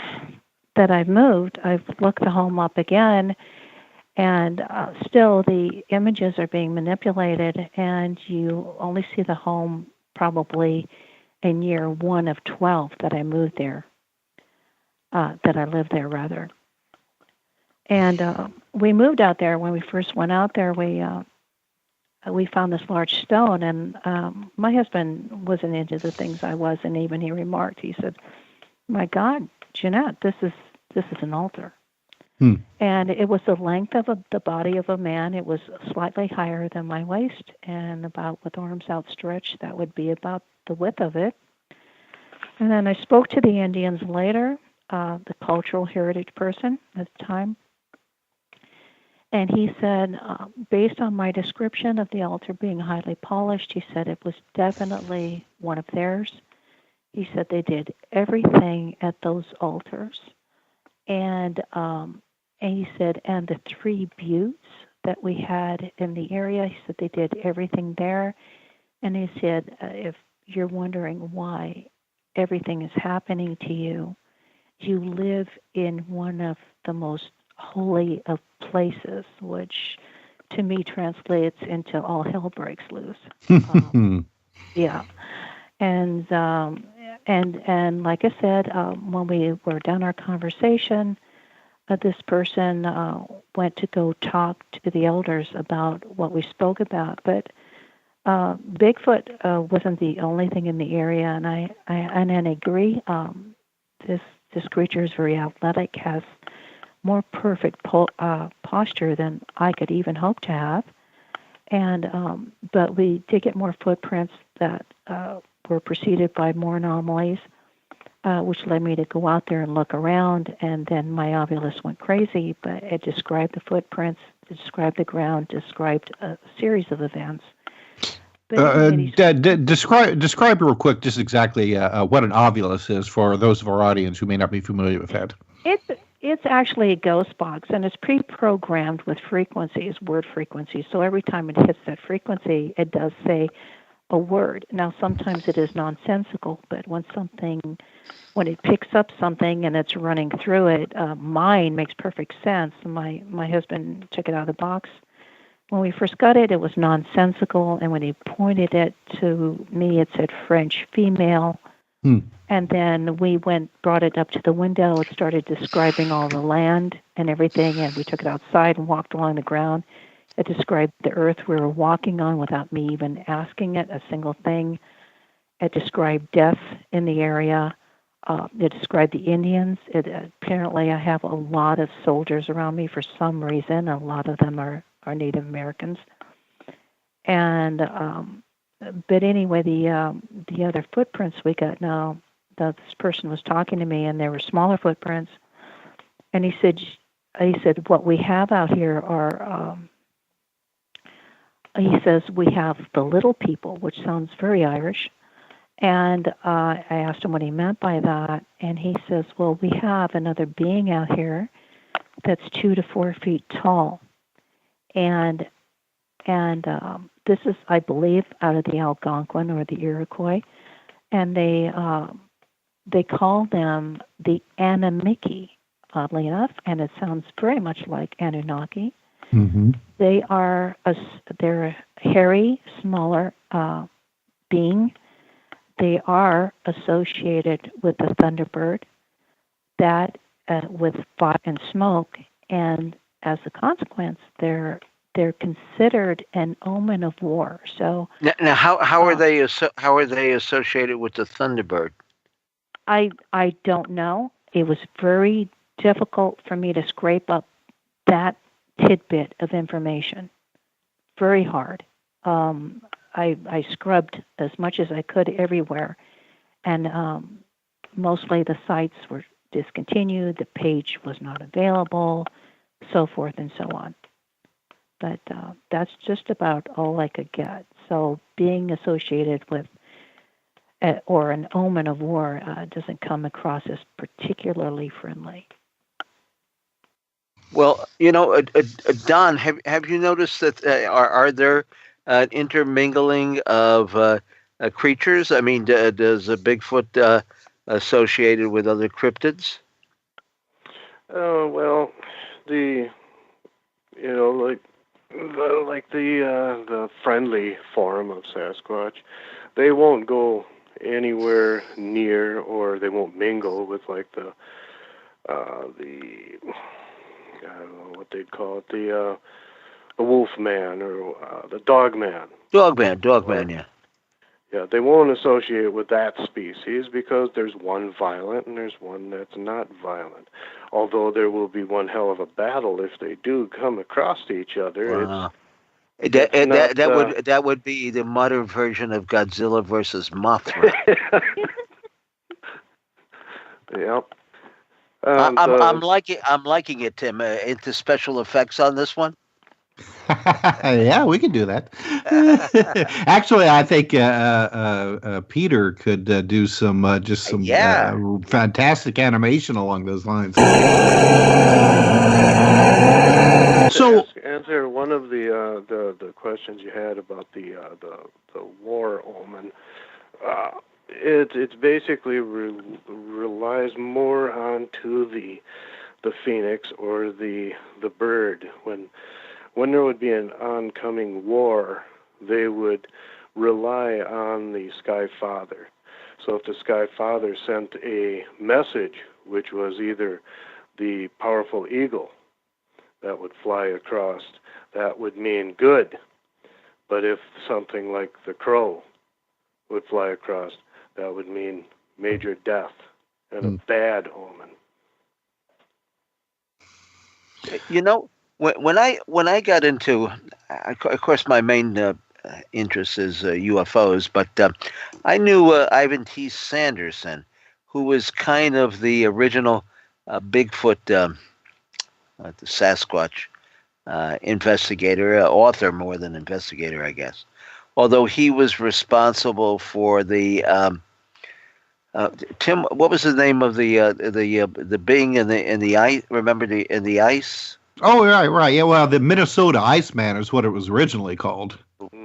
E: that I've moved, I've looked the home up again, and still the images are being manipulated, and you only see the home probably in year 1 of 12 that I moved there, that I lived there, rather. And we moved out there. When we first went out there, we we found this large stone, and my husband wasn't into the things I was, and even he remarked, he said, "My God, Jeannette, this is an altar." And it was the length of the body of a man. It was slightly higher than my waist, and about with arms outstretched, that would be about the width of it. And then I spoke to the Indians later, the cultural heritage person at the time. And he said, based on my description of the altar being highly polished, he said it was definitely one of theirs. He said they did everything at those altars. And he said, and the 3 buttes that we had in the area, he said they did everything there. And he said, if you're wondering why everything is happening to you, you live in one of the most holy of places, which to me translates into all hell breaks loose. Yeah. And like I said, when we were done our conversation, this person went to go talk to the elders about what we spoke about. But Bigfoot wasn't the only thing in the area, and I agree. This creature is very athletic, has more perfect posture than I could even hope to have. And but we did get more footprints that were preceded by more anomalies, which led me to go out there and look around. And then my ovulus went crazy, but it described the footprints, it described the ground, described a series of events.
C: Describe real quick just exactly what an ovulus is for those of our audience who may not be familiar with that.
E: It's actually a ghost box, and it's pre-programmed with frequencies, word frequencies. So every time it hits that frequency, it does say a word. Now, sometimes it is nonsensical, but when it picks up something and it's running through it, mine makes perfect sense. My husband took it out of the box. When we first got it, it was nonsensical, and when he pointed it to me, it said French female. And then we brought it up to the window. It started describing all the land and everything, and we took it outside and walked along the ground. It described the earth we were walking on without me even asking it a single thing. It described death in the area. It described the Indians. Apparently, I have a lot of soldiers around me for some reason. A lot of them are Native Americans. And but anyway, the other footprints we got now, this person was talking to me, and there were smaller footprints. And he said, what we have out here are, he says, we have the little people, which sounds very Irish. And I asked him what he meant by that, and he says, well, we have another being out here that's 2 to 4 feet tall. And this is, I believe, out of the Algonquin or the Iroquois, and they call them the Anamiki, oddly enough, and it sounds very much like Anunnaki.
C: Mm-hmm.
E: They're a hairy, smaller being. They are associated with the thunderbird, that with fire and smoke, and as a consequence, they're considered an omen of war. So
B: now how are they associated with the thunderbird?
E: I don't know. It was very difficult for me to scrape up that tidbit of information. Very hard. I scrubbed as much as I could everywhere, and mostly the sites were discontinued. The page was not available, so forth and so on. But that's just about all I could get. So being associated with or an omen of war doesn't come across as particularly friendly.
B: Well, Don, have you noticed that are there intermingling of creatures? I mean, does a Bigfoot associated with other cryptids?
D: Well, the friendly form of Sasquatch, they won't go anywhere near, or they won't mingle with like the I don't know what they'd call it, a wolf man or the dog man.
B: Dogman, yeah.
D: Yeah, they won't associate with that species because there's one violent and there's one that's not violent. Although there will be one hell of a battle if they do come across each other.
B: Wow.
D: It's
B: That would be the modern version of Godzilla versus Mothra.
D: Yep.
B: I'm liking it, Tim. Into special effects on this one.
C: Yeah, we can do that. Actually, I think Peter could do some fantastic animation along those lines. So,
D: answer one of the questions you had about the war omen. It's basically relies more onto the phoenix or the bird. When there would be an oncoming war, they would rely on the Sky Father. So if the Sky Father sent a message, which was either the powerful eagle that would fly across, that would mean good. But if something like the crow would fly across, that would mean major death and a bad omen.
B: You know, when I got into, of course, my main interest is UFOs, but I knew Ivan T. Sanderson, who was kind of the original Bigfoot, the Sasquatch investigator, author more than investigator, I guess. Although he was responsible for the Tim, what was the name of the being in the ice? Remember in the ice?
C: Oh, right. Yeah, well, the Minnesota Iceman is what it was originally called.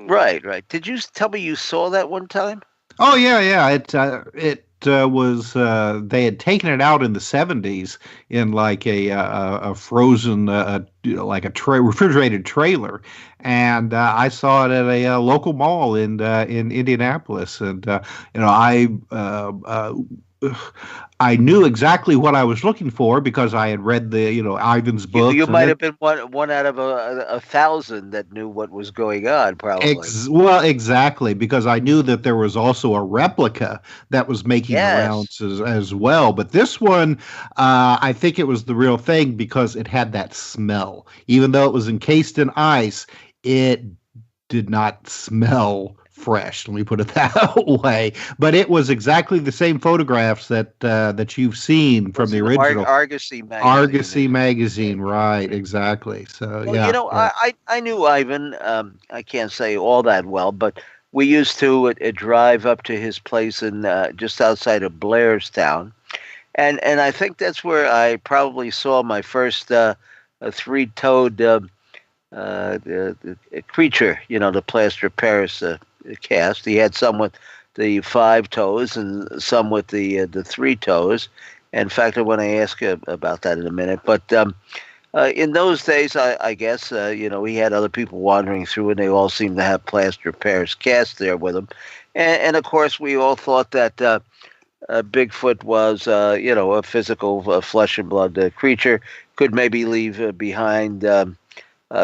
B: Right. Did you tell me you saw that one time?
C: Oh, yeah. It was they had taken it out in the 70s in like a frozen like a refrigerated trailer, and I saw it at a local mall in Indianapolis, and I knew exactly what I was looking for because I had read Ivan's book.
B: You might have been one out of a 1,000 that knew what was going on, probably.
C: Well, exactly, because I knew that there was also a replica that was making the rounds as well. But this one, I think it was the real thing because it had that smell. Even though it was encased in ice, it did not smell fresh. Let me put it that way. But it was exactly the same photographs that you've seen from the original
B: Argosy magazine.
C: Argosy magazine, right? Exactly. So
B: I knew Ivan. I can't say all that well, but we used to drive up to his place in just outside of Blairstown, and I think that's where I probably saw my first three-toed creature. The plaster Paris cast. He had some with the 5 toes and some with the 3 toes. In fact, I want to ask you about that in a minute. But in those days, I guess, he had other people wandering through, and they all seemed to have plaster Paris cast there with them. And of course, we all thought that Bigfoot was, a physical flesh and blood creature, could maybe leave behind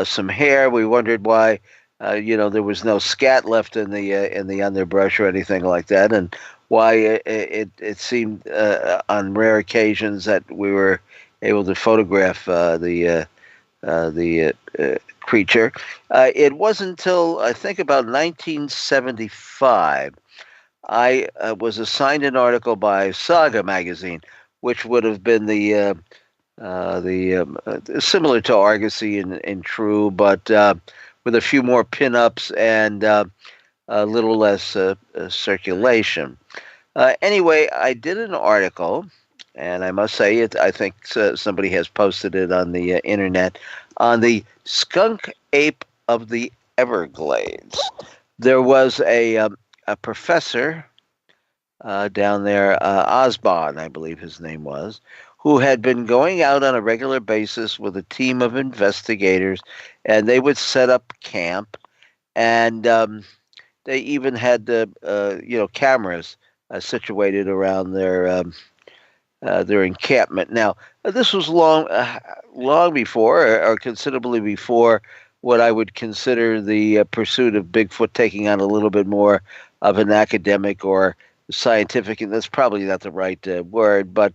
B: some hair. We wondered why there was no scat left in the underbrush or anything like that, and why it seemed on rare occasions that we were able to photograph the creature. It wasn't until I think about 1975 I was assigned an article by Saga magazine, which would have been the similar to Argosy in True, but with a few more pinups and a little less circulation. Anyway, I did an article, and I must say it. I think somebody has posted it on the internet on the skunk ape of the Everglades. There was a professor down there, Osborne, I believe his name was, who had been going out on a regular basis with a team of investigators, and they would set up camp, and they even had cameras situated around their encampment. Now, this was long before, or considerably before, what I would consider the pursuit of Bigfoot taking on a little bit more of an academic or scientific, and that's probably not the right word, but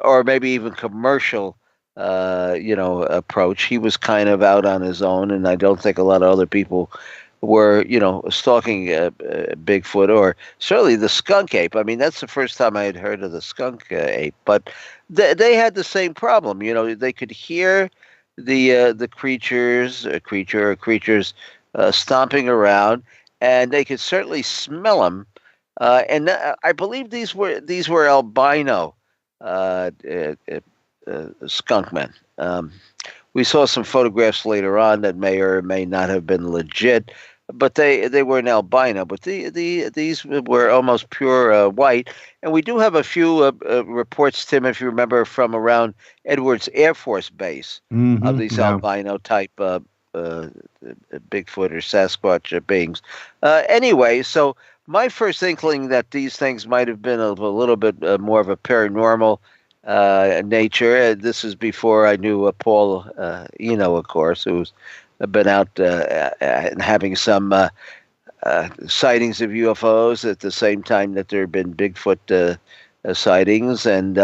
B: or maybe even commercial, approach. He was kind of out on his own, and I don't think a lot of other people were, stalking Bigfoot, or certainly the skunk ape. I mean, that's the first time I had heard of the skunk ape, but they had the same problem. They could hear the creatures stomping around, and they could certainly smell them. And I believe these were albino skunk men. We saw some photographs later on that may or may not have been legit, but they were an albino. But these were almost pure white. And we do have a few reports, Tim, if you remember, from around Edwards Air Force Base of these albino type Bigfoot or Sasquatch beings. Anyway, so my first inkling that these things might have been a little bit more of a paranormal nature. This is before I knew Paul Eno, of course, who's been out and having some sightings of UFOs at the same time that there have been Bigfoot sightings. And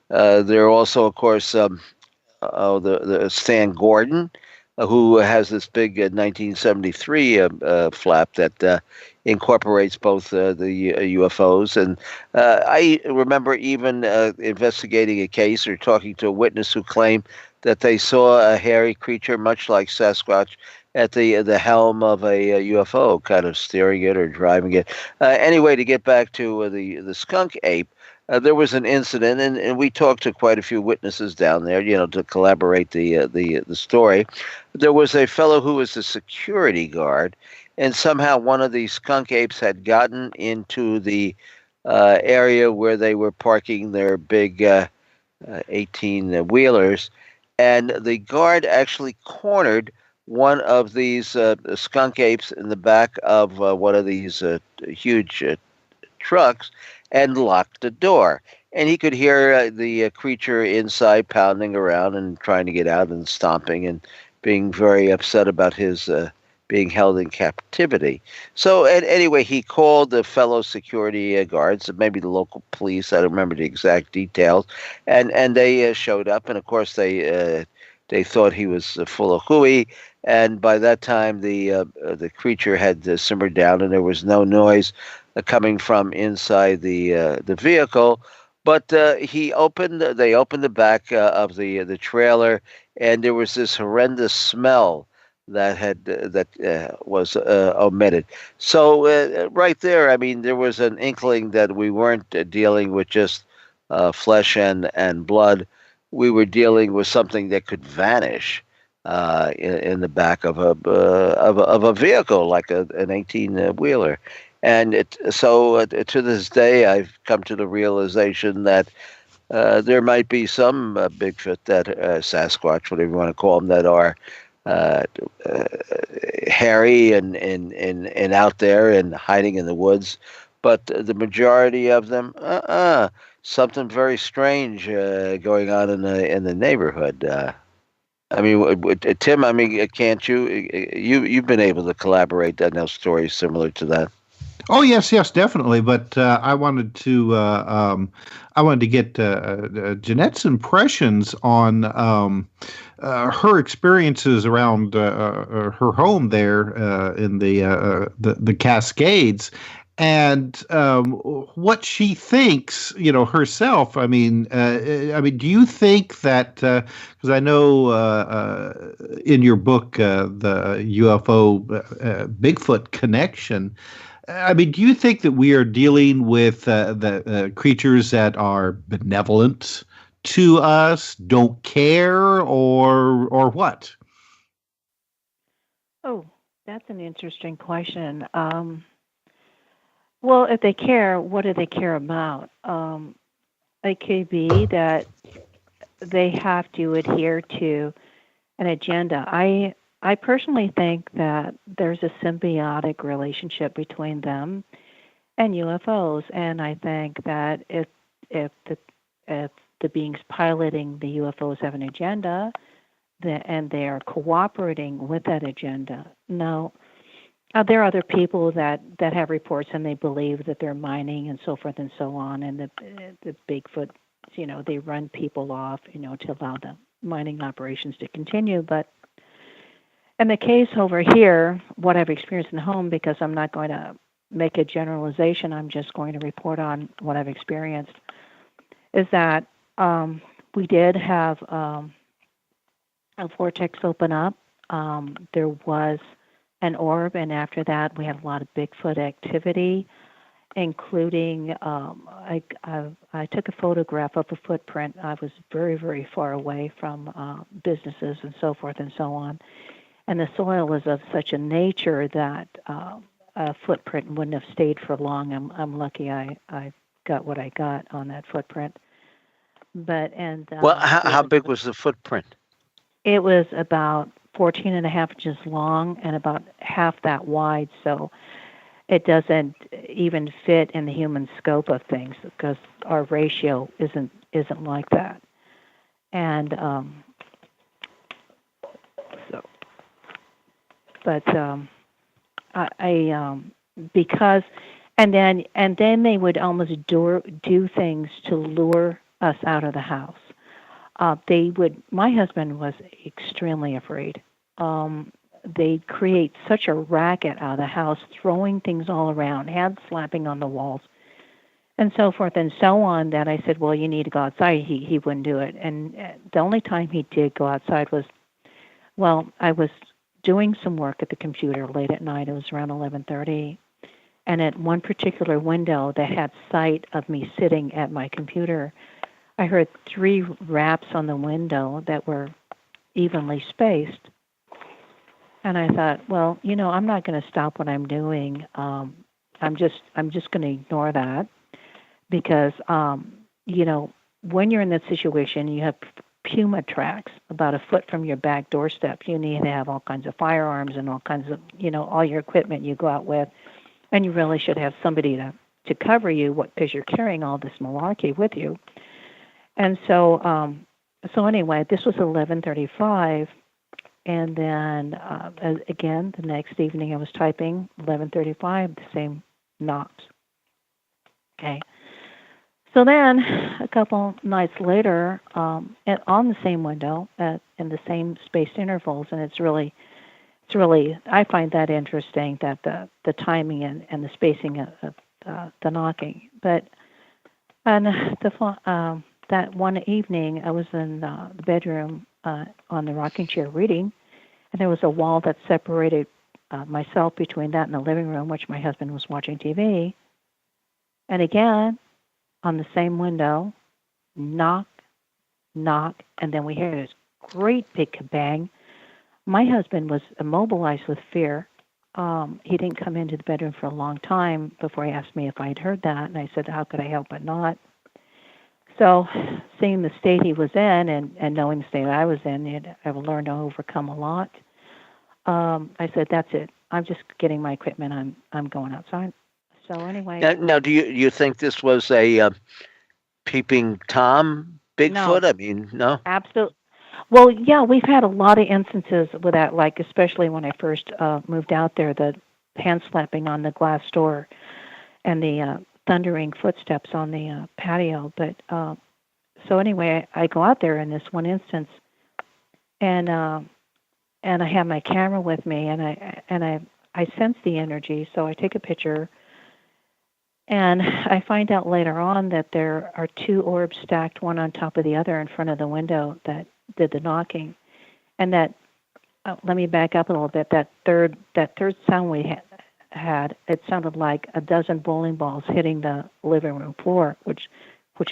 B: there are also, of course, the Stan Gordon, who has this big 1973 flap that incorporates both the UFOs. And I remember even investigating a case or talking to a witness who claimed that they saw a hairy creature, much like Sasquatch, at the helm of a UFO, kind of steering it or driving it. Anyway, to get back to the skunk ape, there was an incident, and we talked to quite a few witnesses down there, to collaborate the story. There was a fellow who was a security guard, and somehow one of these skunk apes had gotten into the area where they were parking their big 18-wheelers, and the guard actually cornered one of these skunk apes in the back of one of these huge trucks and locked the door. And he could hear the creature inside pounding around and trying to get out and stomping and being very upset about his being held in captivity. So anyway, he called the fellow security guards, maybe the local police. I don't remember the exact details. And they showed up, and of course they thought he was full of hooey. And by that time, the creature had simmered down, and there was no noise coming from inside the vehicle. But they opened the back of the trailer, and there was this horrendous smell that was omitted. So right there, I mean, there was an inkling that we weren't dealing with just flesh and blood. We were dealing with something that could vanish in the back of a vehicle, like an 18-wheeler. And so to this day, I've come to the realization that there might be some Bigfoot, that Sasquatch, whatever you want to call them, that are hairy and out there and hiding in the woods. But the majority of them, something very strange going on in the neighborhood. I mean, Tim, I mean, can't you've been able to collaborate on those stories similar to that?
C: Oh yes, definitely. But I wanted to get Jeannette's impressions on her experiences around her home there in the Cascades, and what she thinks, herself. I mean, do you think that? Because I know in your book, the UFO Bigfoot connection. I mean, do you think that we are dealing with the creatures that are benevolent to us, don't care, or what?
E: Oh, that's an interesting question. Well, if they care, what do they care about? It could be that they have to adhere to an agenda. I personally think that there's a symbiotic relationship between them and UFOs, and I think that if the beings piloting the UFOs have an agenda, and they are cooperating with that agenda. Now, there are other people that have reports and they believe that they're mining and so forth and so on, and the Bigfoot, they run people off, to allow the mining operations to continue. But in the case over here, what I've experienced in the home, because I'm not going to make a generalization, I'm just going to report on what I've experienced, is that we did have a vortex open up. There was an orb, and after that, we had a lot of Bigfoot activity, including I took a photograph of a footprint. I was very, very far away from businesses and so forth and so on, and the soil was of such a nature that a footprint wouldn't have stayed for long. I'm lucky I got what I got on that footprint. But
B: well, how big was the footprint?
E: It was about 14 and a half inches long and about half that wide, so it doesn't even fit in the human scope of things because our ratio isn't like that. And because and then they would almost do things to lure us out of the house. My husband was extremely afraid. They'd create such a racket out of the house, throwing things all around, hand slapping on the walls, and so forth and so on, that I said, well, you need to go outside. He wouldn't do it. And the only time he did go outside was, I was doing some work at the computer late at night. It was around 11:30. And at one particular window that had sight of me sitting at my computer, I heard 3 raps on the window that were evenly spaced. And I thought, well, I'm not going to stop what I'm doing. I'm just going to ignore that because, when you're in that situation, you have puma tracks about a foot from your back doorstep. You need to have all kinds of firearms and all kinds of, all your equipment you go out with. And you really should have somebody to cover you because you're carrying all this malarkey with you. And so anyway, this was 11:35. And then, again, the next evening I was typing, 11:35, the same knocks. Okay. So then, a couple nights later, on the same window, in the same spaced intervals, and it's really, I find that interesting, that the timing and the spacing of the knocking. But that one evening, I was in the bedroom on the rocking chair reading, and there was a wall that separated myself between that and the living room, which my husband was watching TV. And again, on the same window, knock, knock, and then we hear this great big kabang. My husband was immobilized with fear. He didn't come into the bedroom for a long time before he asked me if I'd heard that, and I said, how could I help but not? So, seeing the state he was in and knowing the state I was in, I've learned to overcome a lot. I said, that's it. I'm just getting my equipment. I'm going outside. So anyway.
B: Now, do you think this was a peeping Tom Bigfoot?
E: No.
B: I mean, no?
E: Absolutely. Well, yeah, we've had a lot of instances with that, like especially when I first moved out there, the hand slapping on the glass door and the thundering footsteps on the patio. But so anyway, I go out there in this one instance, and I have my camera with me, and I sense the energy, so I take a picture. And I find out later on that there are 2 orbs stacked one on top of the other in front of the window that did the knocking. And that, let me back up a little bit, that third sound we had, it sounded like a dozen bowling balls hitting the living room floor, which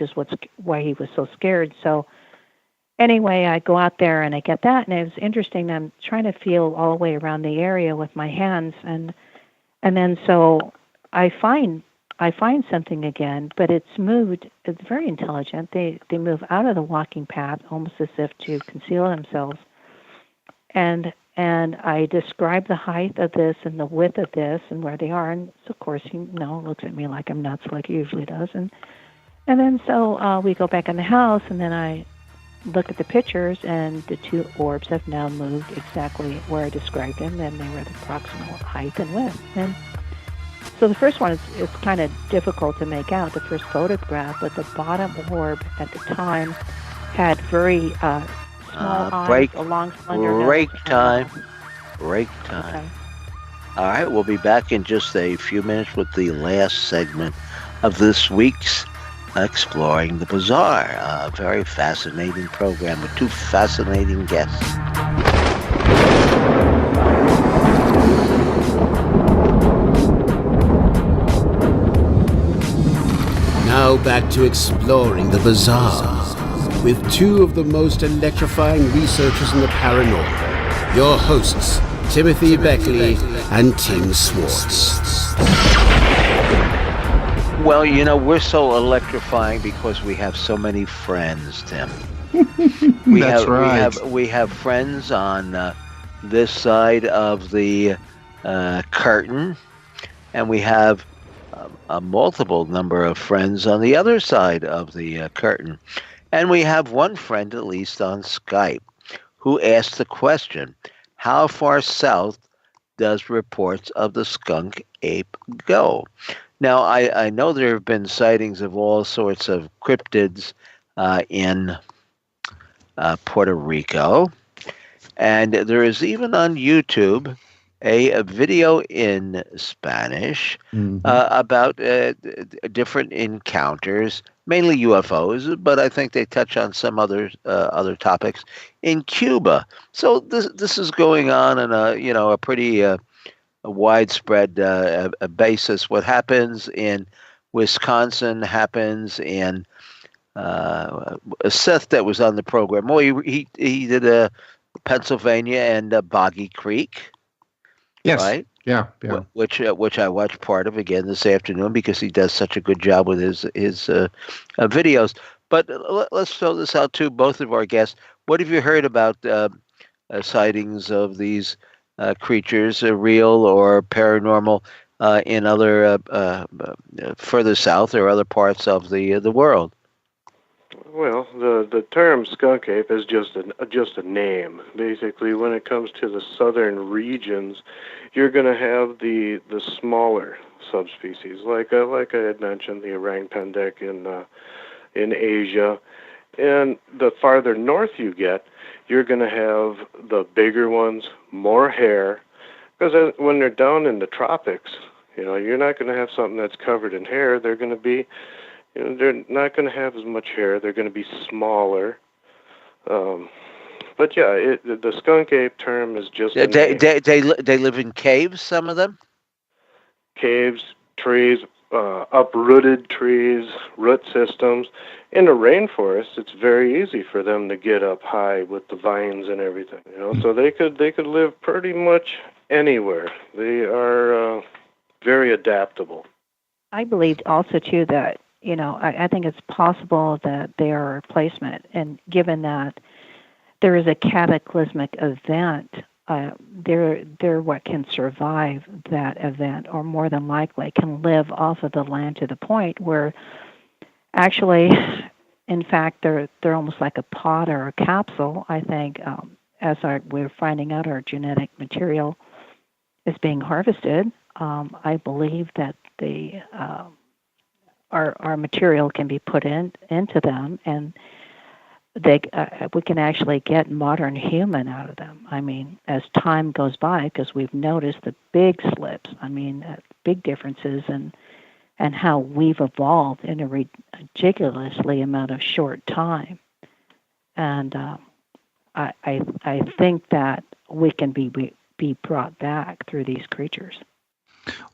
E: is why he was so scared. So anyway, I go out there and I get that, and it was interesting. I'm trying to feel all the way around the area with my hands, and then so I find something again, but it's moved. It's very intelligent. They move out of the walking path almost as if to conceal themselves. And I describe the height of this and the width of this and where they are. And so, of course, he looks at me like I'm nuts, like he usually does. And then so we go back in the house, and then I look at the pictures, and the two orbs have now moved exactly where I described them, and they were the proximal height and width. And so the first one is kind of difficult to make out, the first photograph, but the bottom orb at the time had very small eyes, a long, slender nose.
B: Break time. Okay. All right, we'll be back in just a few minutes with the last segment of this week's Exploring the Bizarre. A very fascinating program with two fascinating guests.
A: Now back to Exploring the Bizarre with two of the most electrifying researchers in the paranormal, your hosts, Timothy Beckley and Tim Swartz.
B: Well, we're so electrifying because we have so many friends, Tim.
C: That's right.
B: We have friends on this side of the curtain, and we have a multiple number of friends on the other side of the curtain. And we have one friend, at least on Skype, who asked the question, how far south does reports of the skunk ape go? Now, I know there have been sightings of all sorts of cryptids in Puerto Rico. And there is even on YouTube a video in Spanish about different encounters, mainly UFOs, but I think they touch on some other topics in Cuba. So this is going on in a pretty a widespread basis. What happens in Wisconsin happens in Seth that was on the program. Well, he did Pennsylvania and Boggy Creek.
C: Yes.
B: Right?
C: Yeah.
B: Which I watched part of again this afternoon because he does such a good job with his videos. But let's throw this out to both of our guests. What have you heard about sightings of these creatures, real or paranormal, in other further south or other parts of the world?
D: Well, the term skunk ape is just a name. Basically, when it comes to the southern regions, you're going to have the smaller subspecies, like I had mentioned, the orang pendek in Asia, and the farther north you get, you're going to have the bigger ones, more hair, because when they're down in the tropics, you're not going to have something that's covered in hair. They're going to be they're not going to have as much hair. They're going to be smaller. But yeah, the skunk ape term is just
B: they live in caves, some of them?
D: Caves, trees, uprooted trees, root systems. In the rainforest, it's very easy for them to get up high with the vines and everything. So they could live pretty much anywhere. They are very adaptable.
E: I believed also too that I think it's possible that they are a replacement, and given that there is a cataclysmic event, they're what can survive that event, or more than likely can live off of the land to the point where actually, in fact, they're almost like a pod or a capsule. I think as we're finding out our genetic material is being harvested, I believe that our material can be put into them, and we can actually get modern human out of them. I mean, as time goes by, because we've noticed the big slips. I mean, big differences and how we've evolved in a ridiculously amount of short time. And I think that we can be brought back through these creatures.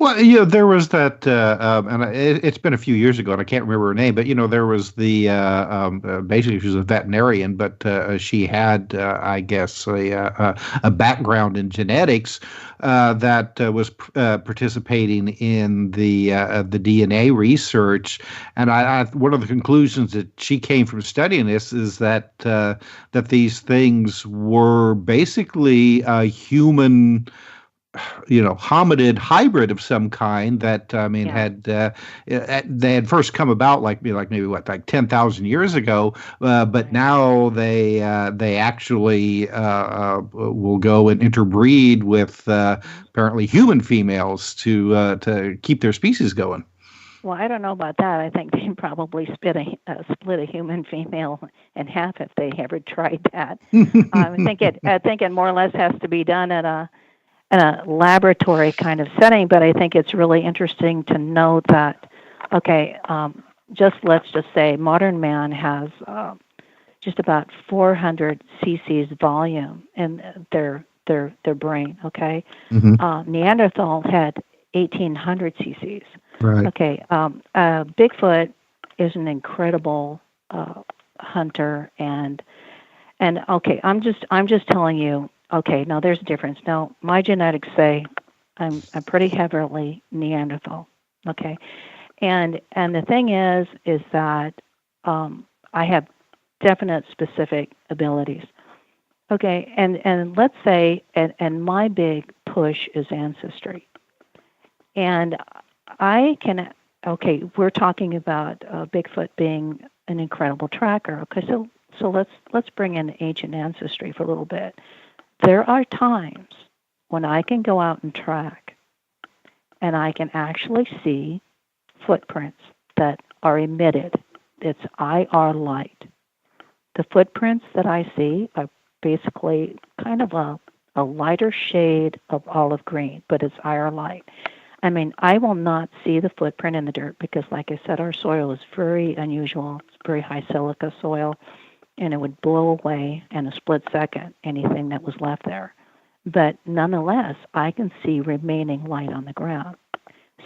C: Well, there was that, and it's been a few years ago, and I can't remember her name, but, there was the, basically she was a veterinarian, but she had, I guess, a background in genetics that was participating in the DNA research. And one of the conclusions that she came from studying this is that these things were basically human hominid hybrid of some kind that
E: Yeah.
C: they had first come about like maybe 10,000 years ago, but
E: Right.
C: now they actually will go and interbreed with apparently human females to keep their species going.
E: Well, I don't know about that. I think they probably split a human female in half if they ever tried that. I think it more or less has to be done in a laboratory kind of setting. But I think it's really interesting to know that, okay, let's just say modern man has just about 400 cc's volume in their brain. Okay, Neanderthal had 1,800 cc's.
C: Right.
E: Okay, Bigfoot is an incredible hunter, and okay, I'm just telling you. Okay, now there's a difference. Now my genetics say I'm pretty heavily Neanderthal. Okay, and the thing is that I have definite specific abilities. Okay, and let's say and my big push is ancestry, and I can, okay, we're talking about Bigfoot being an incredible tracker. Okay, so let's bring in ancient ancestry for a little bit. There are times when I can go out and track, and I can actually see footprints that are emitted. It's IR light. The footprints that I see are basically kind of a lighter shade of olive green, but it's IR light. I mean, I will not see the footprint in the dirt because, like I said, our soil is very unusual. It's very high silica soil, and it would blow away in a split second anything that was left there. But nonetheless, I can see remaining light on the ground.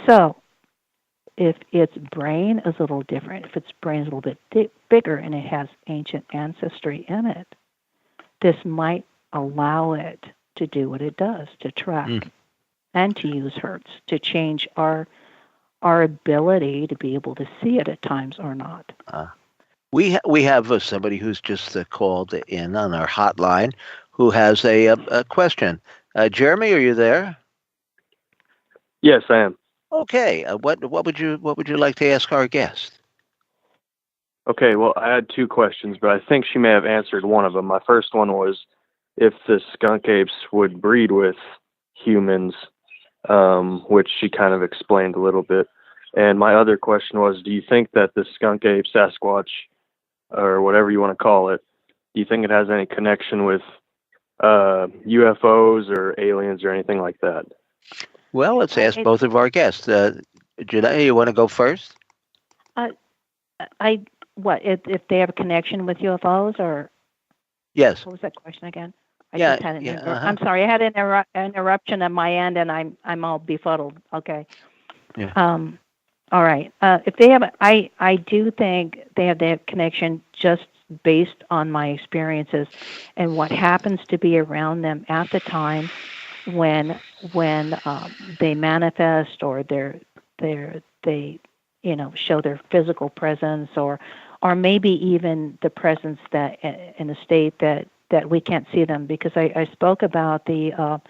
E: So if its brain is a little different, if its brain is a little bit bigger and it has ancient ancestry in it, this might allow it to do what it does, to track. And to use hertz to change our ability to be able to see it at times or not.
B: We have somebody who's just called in on our hotline who has a question. Jeremy, are you there?
F: Yes, I am.
B: Okay. What would you like to ask our guest?
F: Okay. Well, I had two questions, but I think she may have answered one of them. My first one was if the skunk apes would breed with humans. Which she kind of explained a little bit. And my other question was, do you think that the skunk ape, Sasquatch, or whatever you want to call it, do you think it has any connection with UFOs or aliens or anything like that?
B: Well, let's ask both of our guests. Jeannette, you want to go first?
E: If they have a connection with UFOs or?
B: Yes.
E: What was that question again? I'm sorry, I had an interruption on my end, and I'm all befuddled. Okay.
B: Yeah.
E: All right. If they have, I do think they have that connection just based on my experiences and what happens to be around them at the time when they manifest or they show their physical presence or maybe even the presence that in a state that we can't see them, because I spoke about the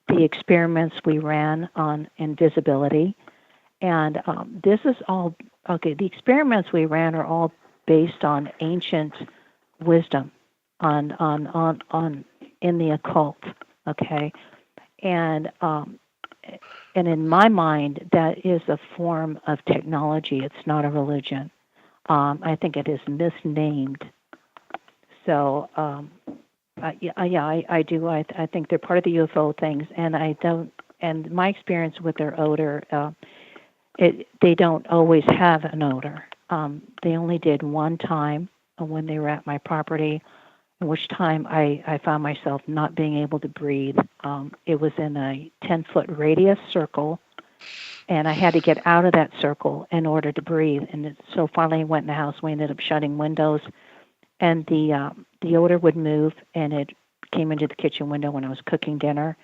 E: experiments we ran on invisibility, and this is all okay. The experiments we ran are all based on ancient wisdom, on in the occult, okay, and in my mind that is a form of technology. It's not a religion. I think it is misnamed. So. I do. I think they're part of the UFO things, and I don't. And my experience with their odor, they don't always have an odor. They only did one time when they were at my property, in which time I found myself not being able to breathe. It was in a 10-foot radius circle, and I had to get out of that circle in order to breathe. And so finally, I went in the house. We ended up shutting windows. And the odor would move, and it came into the kitchen window when I was cooking dinner,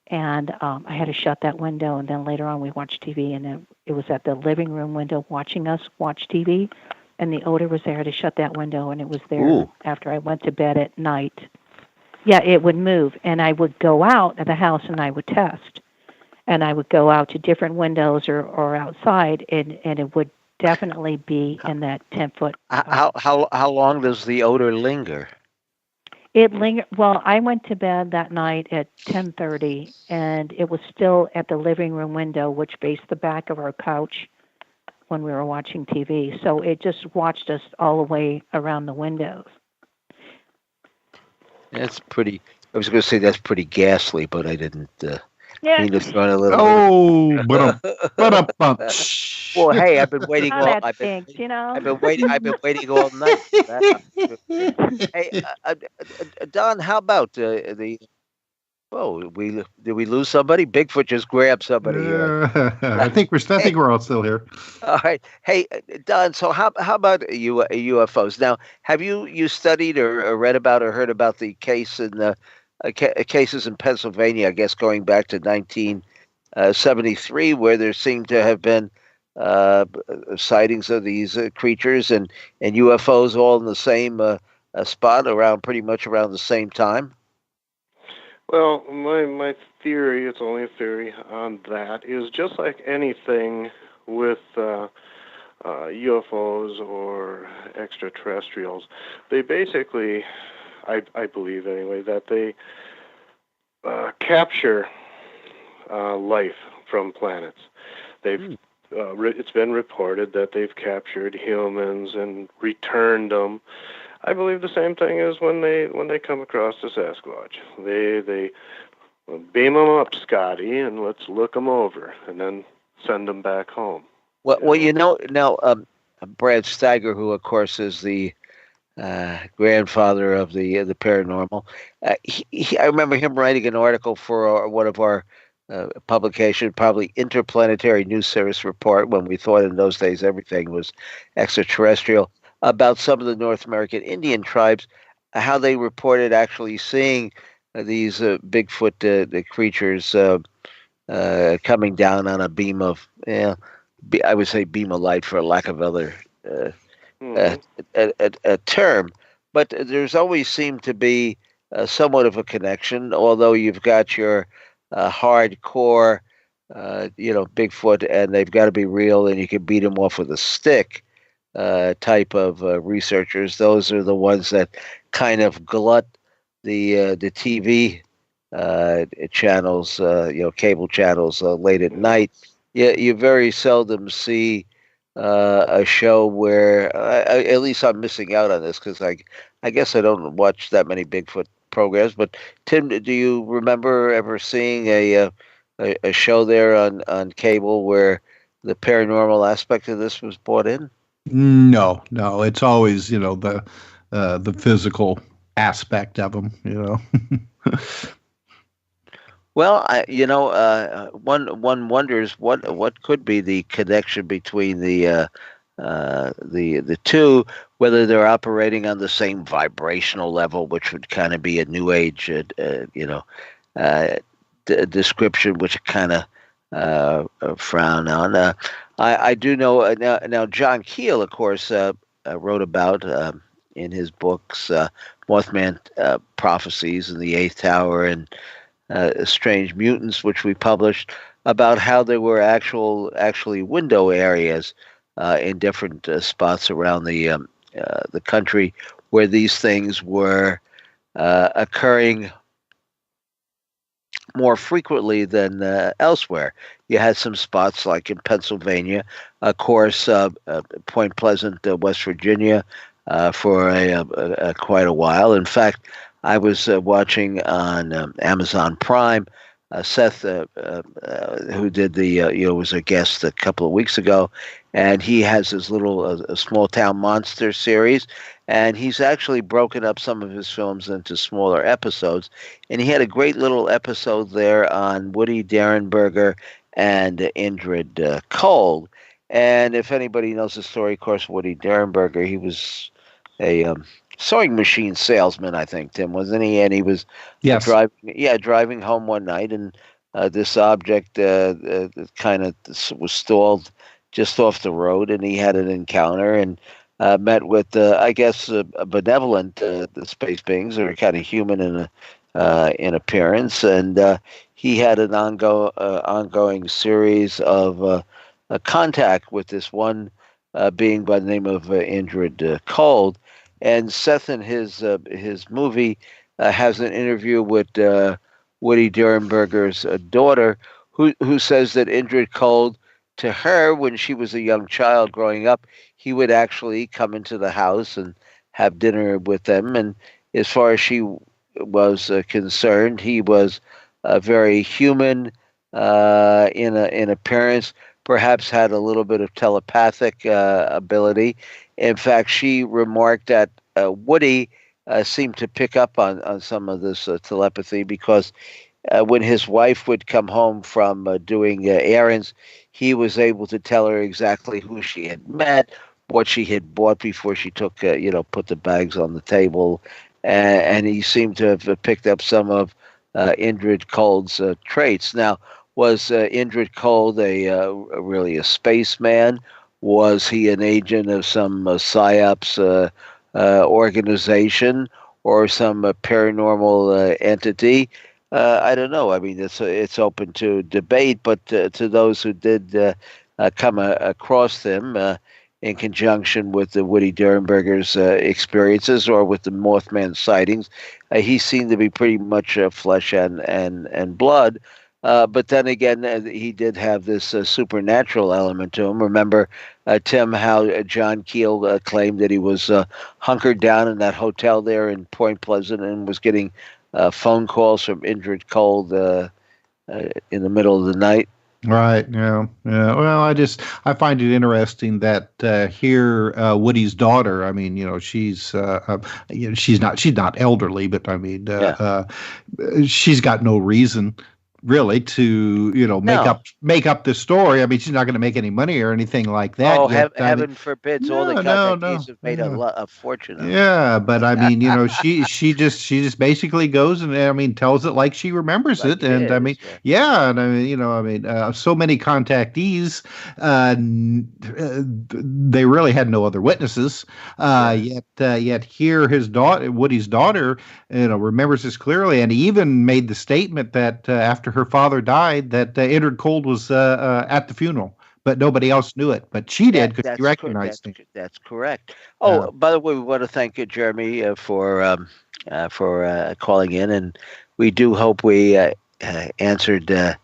E: and I had to shut that window. And then later on, we watched TV, and it was at the living room window watching us watch TV, and the odor was there to shut that window, and it was there after I went to bed at night. Yeah, it would move, and I would go out of the house, and I would test. and I would go out to different windows or outside, and it would definitely be in that 10-foot.
B: How long does the odor linger?
E: It lingered. Well, I went to bed that night at 10:30, and it was still at the living room window, which faced the back of our couch when we were watching TV. So it just watched us all the way around the windows.
B: That's pretty. I was going to say that's pretty ghastly, but I didn't.
E: Yeah.
B: Mean to throw in a little.
C: Oh, but
B: Well, hey, I've been waiting all.
E: That
B: I've been,
E: stinks, you know.
B: I've been waiting. I've been waiting all night for that. Hey, Don, how about the? Oh, did we lose somebody? Bigfoot just grabbed somebody here.
C: I think we're all still here.
B: All right. Hey, Don. So how about UFOs? Now, have you studied or read about or heard about the case in the cases in Pennsylvania? I guess going back to 1973, where there seemed to have been sightings of these creatures and UFOs all in the same spot around pretty much around the same time.
D: Well, my theory, it's only a theory on that, is just like anything with UFOs or extraterrestrials, they basically, I believe anyway, that they capture life from planets. They've it's been reported that they've captured humans and returned them. I believe the same thing is when they come across the Sasquatch. They beam them up, Scotty, and let's look them over, and then send them back home.
B: Well, you know now, Brad Steiger, who of course is the grandfather of the paranormal. I remember him writing an article for one of our publication, probably Interplanetary News Service report, when we thought in those days everything was extraterrestrial, about some of the North American Indian tribes, how they reported actually seeing these Bigfoot creatures coming down on a beam of, I would say beam of light for lack of other a term. But there's always seemed to be somewhat of a connection, although you've got your hardcore, Bigfoot, and they've got to be real, and you can beat them off with a stick. Type of researchers. Those are the ones that kind of glut the TV channels, cable channels late at night. You very seldom see a show where, at least I'm missing out on this because I guess I don't watch that many Bigfoot programs. But Tim, do you remember ever seeing a show there on cable where the paranormal aspect of this was brought in?
C: No, it's always, the physical aspect of them,
B: Well, one wonders what could be the connection between the two, whether they're operating on the same vibrational level, which would kind of be a new age, description, which kind of frown on. I do know now. John Keel, of course, wrote about in his books Mothman Prophecies and the Eighth Tower and Strange Mutants, which we published, about how there were actually window areas in different spots around the country where these things were occurring more frequently than elsewhere. You had some spots like in Pennsylvania, of course, Point Pleasant, West Virginia, for quite a while. In fact, I was watching on Amazon Prime. Seth, who did was a guest a couple of weeks ago, and he has his little Small Town Monster series, and he's actually broken up some of his films into smaller episodes, and he had a great little episode there on Woody Derenberger and Indrid Cold. And if anybody knows the story, of course, Woody Derenberger, he was a sewing machine salesman, I think, Tim, wasn't he? And he was driving home one night, and this object kind of was stalled just off the road, and he had an encounter and met with, I guess, a benevolent space beings, or kind of human and in appearance, and he had an ongoing series of contact with this one being by the name of Indrid Cold. And Seth, in his movie, has an interview with Woody Durenberger's daughter, who says that Indrid Cold, to her, when she was a young child growing up, he would actually come into the house and have dinner with them. And as far as she was concerned, he was very human in appearance, perhaps had a little bit of telepathic ability. In fact, she remarked that Woody seemed to pick up on some of this telepathy, because when his wife would come home from doing errands, he was able to tell her exactly who she had met, what she had bought before she took, put the bags on the table. And he seemed to have picked up some of Indrid Cold's traits. Now, was Indrid Cold really a spaceman? Was he an agent of some PSYOPs organization or some paranormal entity? I don't know. I mean, it's open to debate, but to those who did come across them in conjunction with the Woody Durenberger's experiences or with the Mothman sightings, he seemed to be pretty much flesh and blood. But then again, he did have this supernatural element to him. Remember, Tim, how John Keel claimed that he was hunkered down in that hotel there in Point Pleasant and was getting phone calls from Indrid Cold in the middle of the night.
C: Right. Yeah. Yeah. Well, I find it interesting that here Woody's daughter. I mean, she's she's not elderly, but I mean, she's got no reason really to make up this story. I mean, she's not going to make any money or anything like that.
B: Oh, heaven forbids! All the contactees have made a fortune.
C: Yeah, but I mean, she just basically goes and tells it like she remembers it, and I mean, and I mean, so many contactees, they really had no other witnesses. Yet here Woody's daughter, remembers this clearly, and he even made the statement that after her father died, that Indrid Cold was at the funeral, but nobody else knew it. But she did, because she recognized him.
B: That's correct. Oh, by the way, we want to thank Jeremy for calling in, and we do hope we answered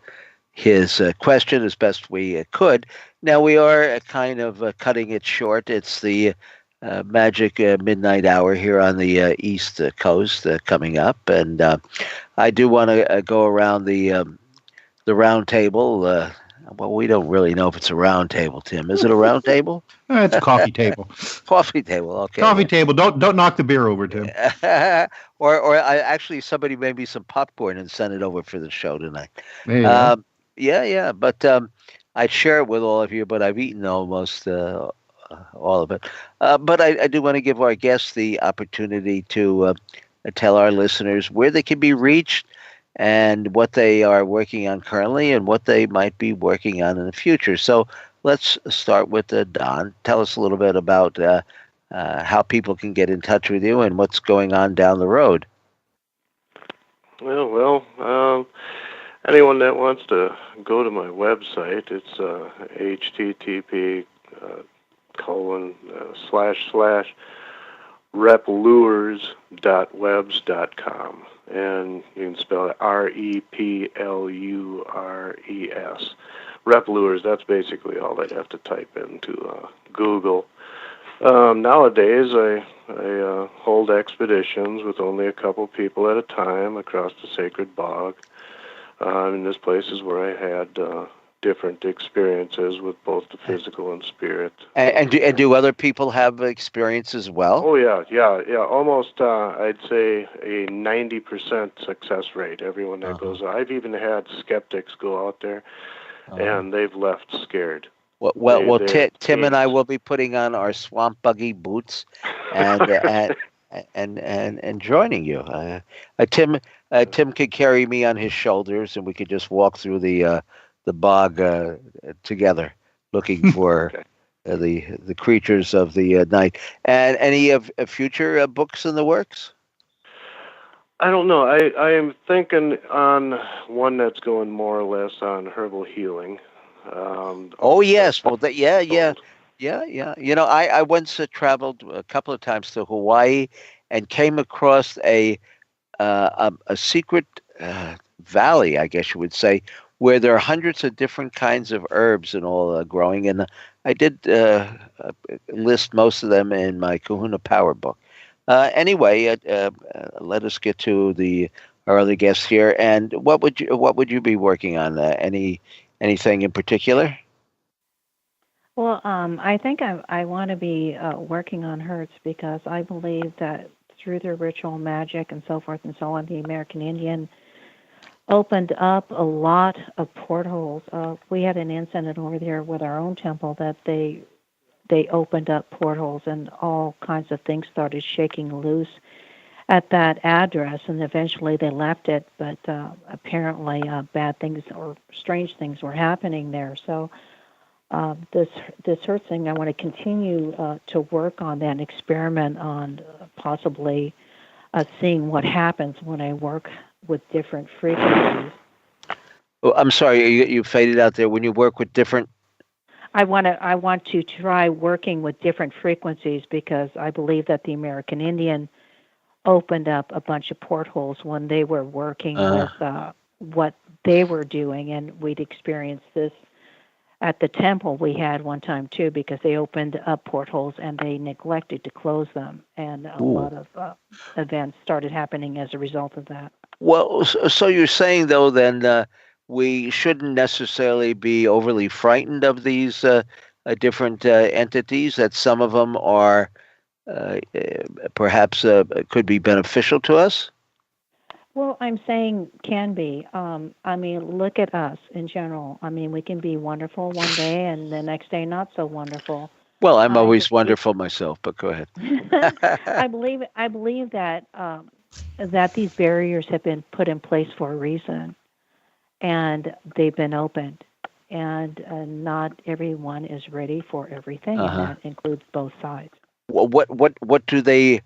B: his question as best we could. Now, we are kind of cutting it short. It's the magic midnight hour here on the East Coast coming up, and I do want to go around the round table. Well, we don't really know if it's a round table, Tim. Is it a round table?
C: It's a coffee table.
B: Coffee table. Okay.
C: Coffee table. Don't knock the beer over, Tim.
B: or actually, somebody made me some popcorn and sent it over for the show tonight. Yeah. But I'd share it with all of you, but I've eaten almost all of it. But I do want to give our guests the opportunity to tell our listeners where they can be reached and what they are working on currently and what they might be working on in the future. So let's start with Don. Tell us a little bit about how people can get in touch with you and what's going on down the road.
D: Well, anyone that wants to go to my website, it's http://replures.webs.com, and you can spell it REPLURES. Replures, that's basically all they'd have to type into Google. Nowadays, I hold expeditions with only a couple people at a time across the Sacred Bog. And this place is where I had different experiences with both the physical and spirit.
B: And do other people have experience as well?
D: Oh, yeah. Almost, I'd say, a 90% success rate. Everyone that goes, I've even had skeptics go out there, and they've left scared.
B: Well, Tim and I will be putting on our swamp buggy boots and joining you. Tim could carry me on his shoulders, and we could just walk through the bog together, looking for the creatures of the night. And any of future books in the works?
D: I don't know. I am thinking on one that's going more or less on herbal healing.
B: Oh yes, well, yeah,
D: Told.
B: yeah. I once traveled a couple of times to Hawaii and came across a secret valley, I guess you would say, where there are hundreds of different kinds of herbs and all growing. And I did list most of them in my Kahuna Power book. Anyway, let us get to our other guests here. And what would you be working on? Anything in particular?
E: Well, I think I want to be working on herds because I believe that through their ritual magic and so forth and so on, the American Indian opened up a lot of portholes. We had an incident over there with our own temple that they opened up portholes and all kinds of things started shaking loose at that address, and eventually they left it. But apparently, bad things or strange things were happening there. So this hurt thing, I want to continue to work on that and experiment on possibly seeing what happens when I work with different frequencies.
B: Oh, I'm sorry, you faded out there. When you work with different.
E: I want to try working with different frequencies because I believe that the American Indian opened up a bunch of portholes when they were working with what they were doing, and we'd experienced this at the temple we had one time too, because they opened up portholes and they neglected to close them, and a lot of events started happening as a result of that.
B: Well, so you're saying though, then we shouldn't necessarily be overly frightened of these different entities. That some of them are perhaps could be beneficial to us.
E: Well, I'm saying can be. I mean, look at us in general. I mean, we can be wonderful one day and the next day not so wonderful.
B: Well, I'm always wonderful myself, but go ahead.
E: I believe that that these barriers have been put in place for a reason, and they've been opened, and not everyone is ready for everything, and that includes both sides.
B: What do they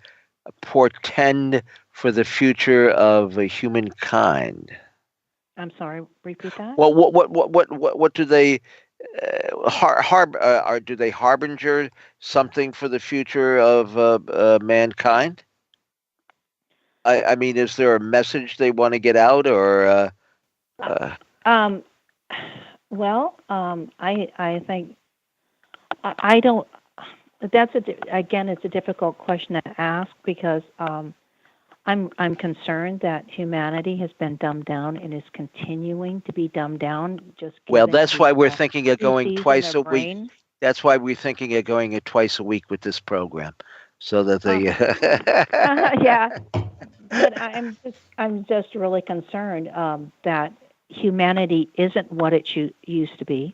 B: portend for the future of humankind?
E: I'm sorry, repeat that.
B: Well, what do they do they harbinger something for the future of mankind? I mean, is there a message they want to get out, or?
E: I think I don't. That's again, it's a difficult question to ask because I'm concerned that humanity has been dumbed down and is continuing to be dumbed down.
B: Well, that's why we're thinking of going twice a week. That's why we're thinking of going twice a week with this program, so that they.
E: Yeah, but I'm just really concerned that humanity isn't what it used to be.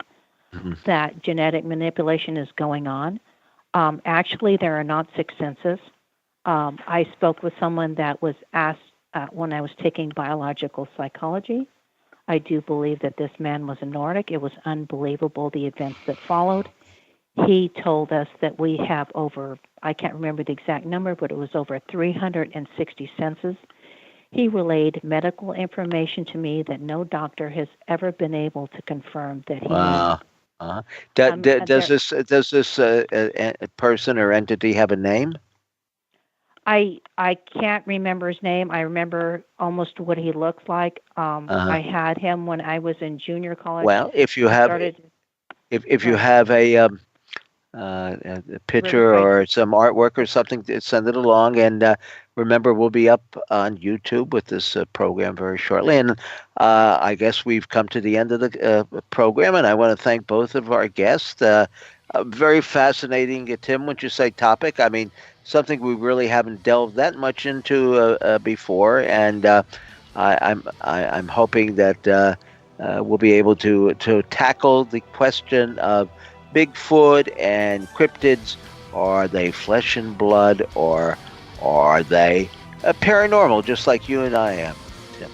E: Mm-hmm. That genetic manipulation is going on. Actually, there are not six senses. I spoke with someone that was asked when I was taking biological psychology. I do believe that this man was a Nordic. It was unbelievable, the events that followed. He told us that we have over, I can't remember the exact number, but it was over 360 senses. He relayed medical information to me that no doctor has ever been able to confirm that he
B: knew. Does this person or entity have a name?
E: I can't remember his name. I remember almost what he looks like. I had him when I was in junior college.
B: Well, if you have if you have a picture or some artwork or something, send it along. And remember, we'll be up on YouTube with this program very shortly. And I guess we've come to the end of the program, and I want to thank both of our guests. Very fascinating, Tim, when you say topic. I mean, something we really haven't delved that much into before, and I'm hoping that we'll be able to tackle the question of Bigfoot and cryptids. Are they flesh and blood, or are they paranormal, just like you and I am, Tim?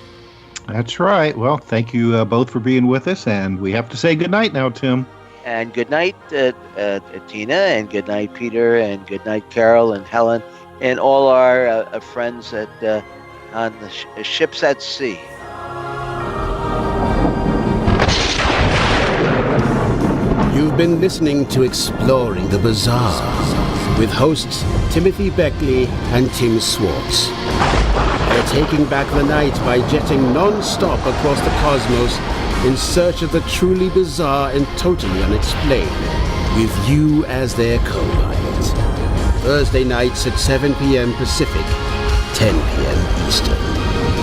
C: That's right. Well, thank you both for being with us, and we have to say good night now, Tim.
B: And good night, Tina, and good night, Peter, and good night, Carol and Helen, and all our friends at on the ships at sea.
A: You've been listening to Exploring the Bizarre with hosts Timothy Beckley and Tim Swartz. They're taking back the night by jetting non-stop across the cosmos in search of the truly bizarre and totally unexplained, with you as their co-pilot. Thursday nights at 7 p.m. Pacific, 10 p.m. Eastern,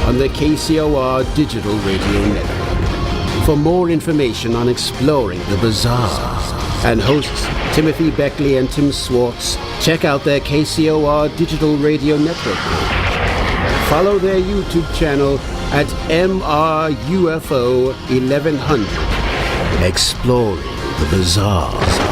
A: on the KCOR Digital Radio Network. For more information on Exploring the Bizarre and hosts Timothy Beckley and Tim Swartz, check out their KCOR Digital Radio Network page. Follow their YouTube channel at MRUFO 1100. Exploring the Bizarre.